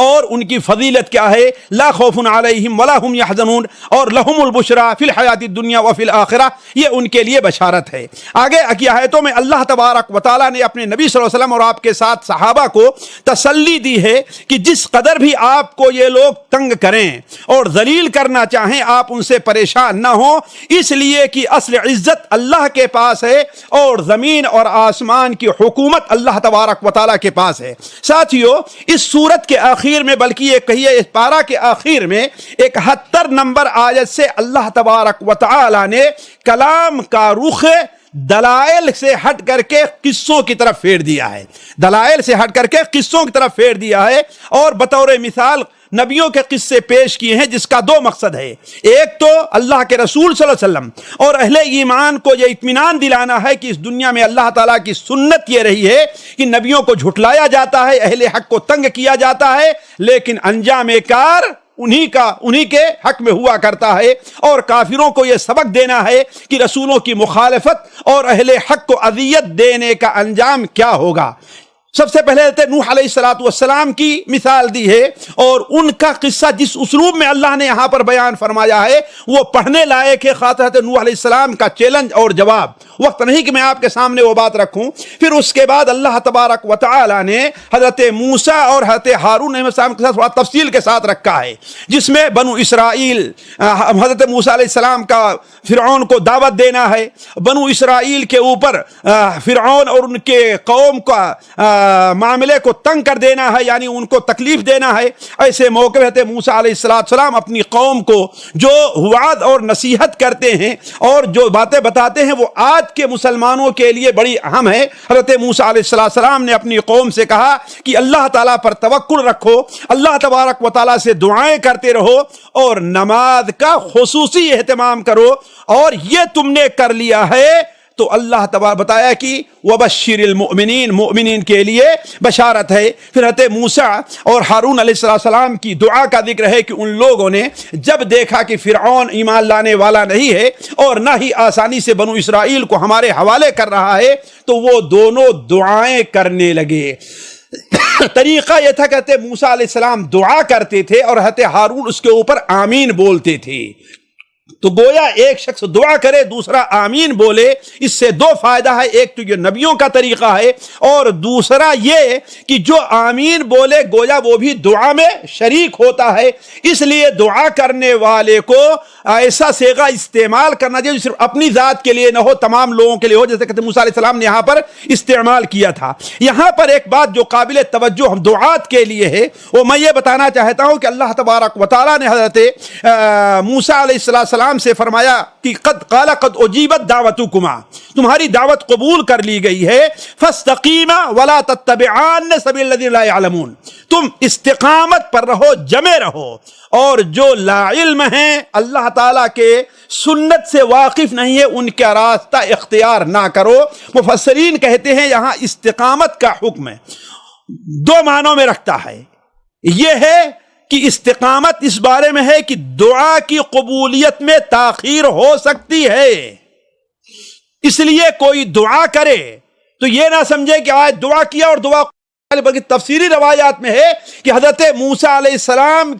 اور ان کی فضیلت کیا ہے، لا خوف علیہم ولا هم يحزنون اور لهم البشرى فی الحیات الدنیا وفی الآخرہ، یہ ان کے لیے بشارت ہے۔ آگے کی آیتوں میں اللہ تبارک و تعالیٰ نے اپنے نبی صلی اللہ علیہ وسلم اور آپ کے ساتھ صحابہ کو تسلی دی ہے کہ جس قدر بھی آپ کو یہ لوگ تنگ کریں اور ذلیل کرنا چاہیں آپ ان سے پریشان نہ ہوں، اس لیے کہ اصل عزت اللہ کے پاس ہے اور زمین اور آسمان کی حکومت اللہ تبارک و تعالیٰ کے پاس ہے۔ ساتھیو، اس سورت کے آخر میں، بلکہ یہ کہیے اس پارہ کے آخر میں 71 نمبر آیت سے اللہ تبارک و تعالی نے کلام کا رخ دلائل سے ہٹ کر کے قصوں کی طرف پھیر دیا ہے، دلائل سے ہٹ کر کے قصوں کی طرف پھیر دیا ہے، اور بطور مثال نبیوں کے قصے پیش کیے ہیں جس کا 2 مقصد ہے۔ ایک تو اللہ کے رسول صلی اللہ علیہ وسلم اور اہل ایمان کو یہ اطمینان دلانا ہے کہ اس دنیا میں اللہ تعالیٰ کی سنت یہ رہی ہے کہ نبیوں کو جھٹلایا جاتا ہے، اہل حق کو تنگ کیا جاتا ہے، لیکن انجام کار انہی کے حق میں ہوا کرتا ہے، اور کافروں کو یہ سبق دینا ہے کہ رسولوں کی مخالفت اور اہل حق کو اذیت دینے کا انجام کیا ہوگا۔ سب سے پہلے حضرت نوح علیہ السلام کی مثال دی ہے، اور ان کا قصہ جس اسلوب میں اللہ نے یہاں پر بیان فرمایا ہے وہ پڑھنے لائق ہے، خاص حضرت نوح علیہ السلام کا چیلنج اور جواب۔ وقت نہیں کہ میں آپ کے سامنے وہ بات رکھوں۔ پھر اس کے بعد اللہ تبارک و تعالی نے حضرت موسیٰ اور حضرت ہارون علیہ السلام کے ساتھ تھوڑا تفصیل کے ساتھ رکھا ہے، جس میں بنو اسرائیل، حضرت موسیٰ علیہ السلام کا فرعون کو دعوت دینا ہے، بنو اسرائیل کے اوپر فرعون اور ان کے قوم کا معاملے کو تنگ کر دینا ہے، یعنی ان کو تکلیف دینا ہے۔ ایسے موقع رہتے موسیٰ علیہ السلام اپنی قوم کو جو وعد اور نصیحت کرتے ہیں اور جو باتیں بتاتے ہیں وہ آج کے مسلمانوں کے لیے بڑی اہم ہے۔ حضرت موسیٰ علیہ السلام نے اپنی قوم سے کہا کہ اللہ تعالیٰ پر توکل رکھو، اللہ تبارک و تعالیٰ سے دعائیں کرتے رہو، اور نماز کا خصوصی اہتمام کرو، اور یہ تم نے کر لیا ہے تو اللہ تبارک بتایا کہ وبشر المؤمنین، مؤمنین کے لیے بشارت ہے۔ پھر حضرت موسیٰ اور ہارون علیہ السلام کی دعا کا ذکر ہے کہ ان لوگوں نے جب دیکھا کہ فرعون ایمان لانے والا نہیں ہے اور نہ ہی آسانی سے بنو اسرائیل کو ہمارے حوالے کر رہا ہے، تو وہ دونوں دعائیں کرنے لگے۔ طریقہ یہ تھا کہ حضرت موسیٰ علیہ السلام دعا کرتے تھے اور حضرت ہارون اس کے اوپر آمین بولتے تھے۔ تو گویا ایک شخص دعا کرے دوسرا آمین بولے، اس سے دو فائدہ ہے، ایک تو یہ نبیوں کا طریقہ ہے، اور دوسرا یہ کہ جو آمین بولے گویا وہ بھی دعا میں شریک ہوتا ہے۔ اس لیے دعا کرنے والے کو ایسا صیغہ استعمال کرنا چاہیے جو صرف اپنی ذات کے لیے نہ ہو، تمام لوگوں کے لیے ہو، جیسے کہ موسیٰ علیہ السلام نے یہاں پر استعمال کیا تھا۔ یہاں پر ایک بات جو قابل توجہ ہم دعات کے لیے ہے وہ میں یہ بتانا چاہتا ہوں کہ اللہ تبارک و تعالیٰ نے حضرت موسیٰ علیہ السلام سے فرمایا کہ قد اجیبت دعوتکما، تمہاری دعوت قبول کر لی گئی ہے، فاستقیما ولا تتبعان سبیل الذین لا یعلمون، تم استقامت پر رہو، جمے رہو، اور جو لا علم ہیں، اللہ تعالیٰ کے سنت سے واقف نہیں ہے، ان کا راستہ اختیار نہ کرو۔ مفسرین کہتے ہیں یہاں استقامت کا حکم ہے دو معنوں میں رکھتا ہے۔ یہ ہے کہ استقامت اس بارے میں ہے کہ دعا کی قبولیت میں تاخیر ہو سکتی ہے، اس لیے کوئی دعا کرے تو یہ نہ سمجھے کہ آج دعا کیا اور دعا، بلکہ تفسیری روایات میں ہے کہ حضرت موسیٰ علیہ السلام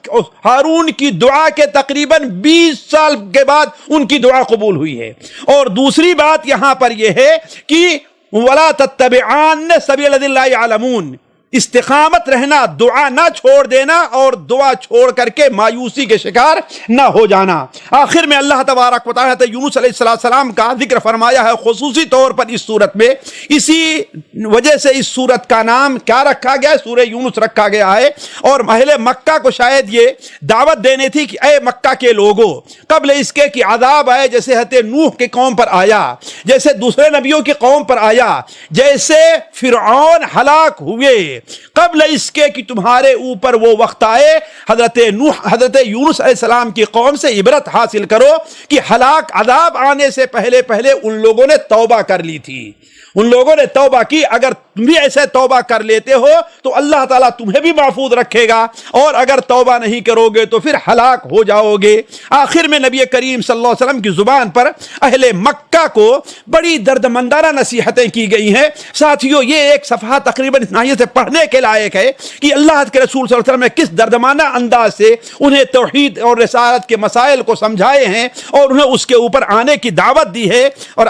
ہارون کی دعا کے تقریباً 20 سال کے بعد ان کی دعا قبول ہوئی ہے۔ اور دوسری بات یہاں پر یہ ہے کہ وَلَا تَتَّبِعَانَّ سَبِيلَ الَّذِينَ لَا يَعْلَمُونَ، استقامت رہنا، دعا نہ چھوڑ دینا اور دعا چھوڑ کر کے مایوسی کے شکار نہ ہو جانا۔ آخر میں اللہ تبارک و تعالیٰ نے یونس علیہ السلام کا ذکر فرمایا ہے خصوصی طور پر اس صورت میں، اسی وجہ سے اس صورت کا نام کیا رکھا گیا ہے؟ سورہ یونس رکھا گیا ہے۔ اور اہل مکہ کو شاید یہ دعوت دینی تھی کہ اے مکہ کے لوگوں، قبل اس کے کہ عذاب آئے جیسے حضرت نوح کے قوم پر آیا، جیسے دوسرے نبیوں کی قوم پر آیا، جیسے فرعون ہلاک ہوئے، قبل اس کے کہ تمہارے اوپر وہ وقت آئے، حضرت یونس علیہ السلام کی قوم سے عبرت حاصل کرو کہ ہلاک عذاب آنے سے پہلے ان لوگوں نے توبہ کر لی تھی، ان لوگوں نے توبہ کی۔ اگر تم بھی ایسے توبہ کر لیتے ہو تو اللہ تعالیٰ تمہیں بھی محفوظ رکھے گا، اور اگر توبہ نہیں کرو گے تو پھر ہلاک ہو جاؤ گے۔ آخر میں نبی کریم صلی اللہ علیہ وسلم کی زبان پر اہل مکہ کو بڑی دردمندانہ نصیحتیں کی گئی ہیں۔ ساتھیو، یہ ایک صفحہ تقریباً اس ناحیے سے پڑھنے کے لائق ہے کہ اللہ کے رسول صلی اللہ علیہ وسلم نے کس دردمانہ انداز سے انہیں توحید اور رسالت کے مسائل کو سمجھائے ہیں اور انہیں اس کے اوپر آنے کی دعوت دی ہے۔ اور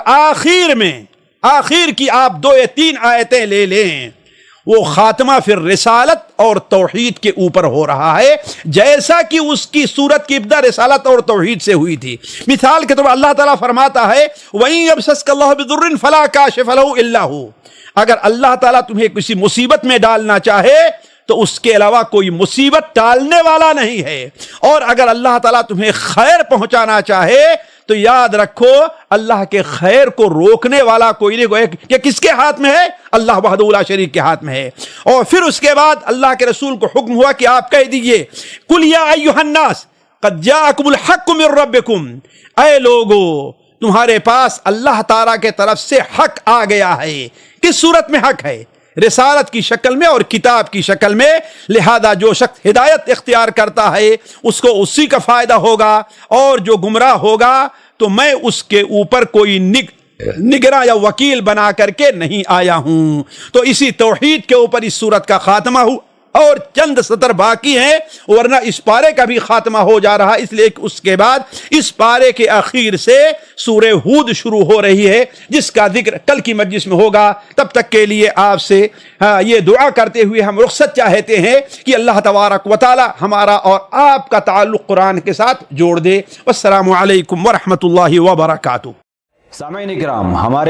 آخر کی آپ 2 یا 3 آیتیں لے لیں، وہ خاتمہ پھر رسالت اور توحید کے اوپر ہو رہا ہے، جیسا کہ اس کی صورت کی ابتدا رسالت اور توحید سے ہوئی تھی۔ مثال کے طور پر اللہ تعالیٰ فرماتا ہے وَإِن يَمْسَسْكَ اللَّهُ بِضُرٍّ فَلَا كَاشِفَ لَهُ إِلَّا هُوَ، اگر اللہ تعالیٰ تمہیں کسی مصیبت میں ڈالنا چاہے تو اس کے علاوہ کوئی مصیبت ٹالنے والا نہیں ہے، اور اگر اللہ تعالیٰ تمہیں خیر پہنچانا چاہے تو یاد رکھو اللہ کے خیر کو روکنے والا کوئی نہیں، کہ کس کے ہاتھ میں ہے؟ اللہ وحدہ لا شریک کے ہاتھ میں ہے۔ اور پھر اس کے بعد اللہ کے رسول کو حکم ہوا کہ آپ کہہ دیجئے قل یا ایھا الناس قد جاءکم الحق من ربکم، اے لوگو تمہارے پاس اللہ تعالیٰ کے طرف سے حق آ گیا ہے۔ کس صورت میں حق ہے؟ رسالت کی شکل میں اور کتاب کی شکل میں، لہذا جو شخص ہدایت اختیار کرتا ہے اس کو اسی کا فائدہ ہوگا، اور جو گمراہ ہوگا تو میں اس کے اوپر کوئی نگراں یا وکیل بنا کر کے نہیں آیا ہوں۔ تو اسی توحید کے اوپر اس سورت کا خاتمہ ہوا، اور چند سطر باقی ہیں، ورنہ اس پارے کا بھی خاتمہ ہو جا رہا، اس لیے کہ اس کے بعد اس پارے کے اخیر سے سورہ ہود شروع ہو رہی ہے، جس کا ذکر کل کی مجلس میں ہوگا۔ تب تک کے لیے آپ سے یہ دعا کرتے ہوئے ہم رخصت چاہتے ہیں کہ اللہ تبارک و تعالی ہمارا اور آپ کا تعلق قرآن کے ساتھ جوڑ دے۔ والسلام علیکم ورحمۃ اللہ وبرکاتہ۔ سامعین کرام، ہمارے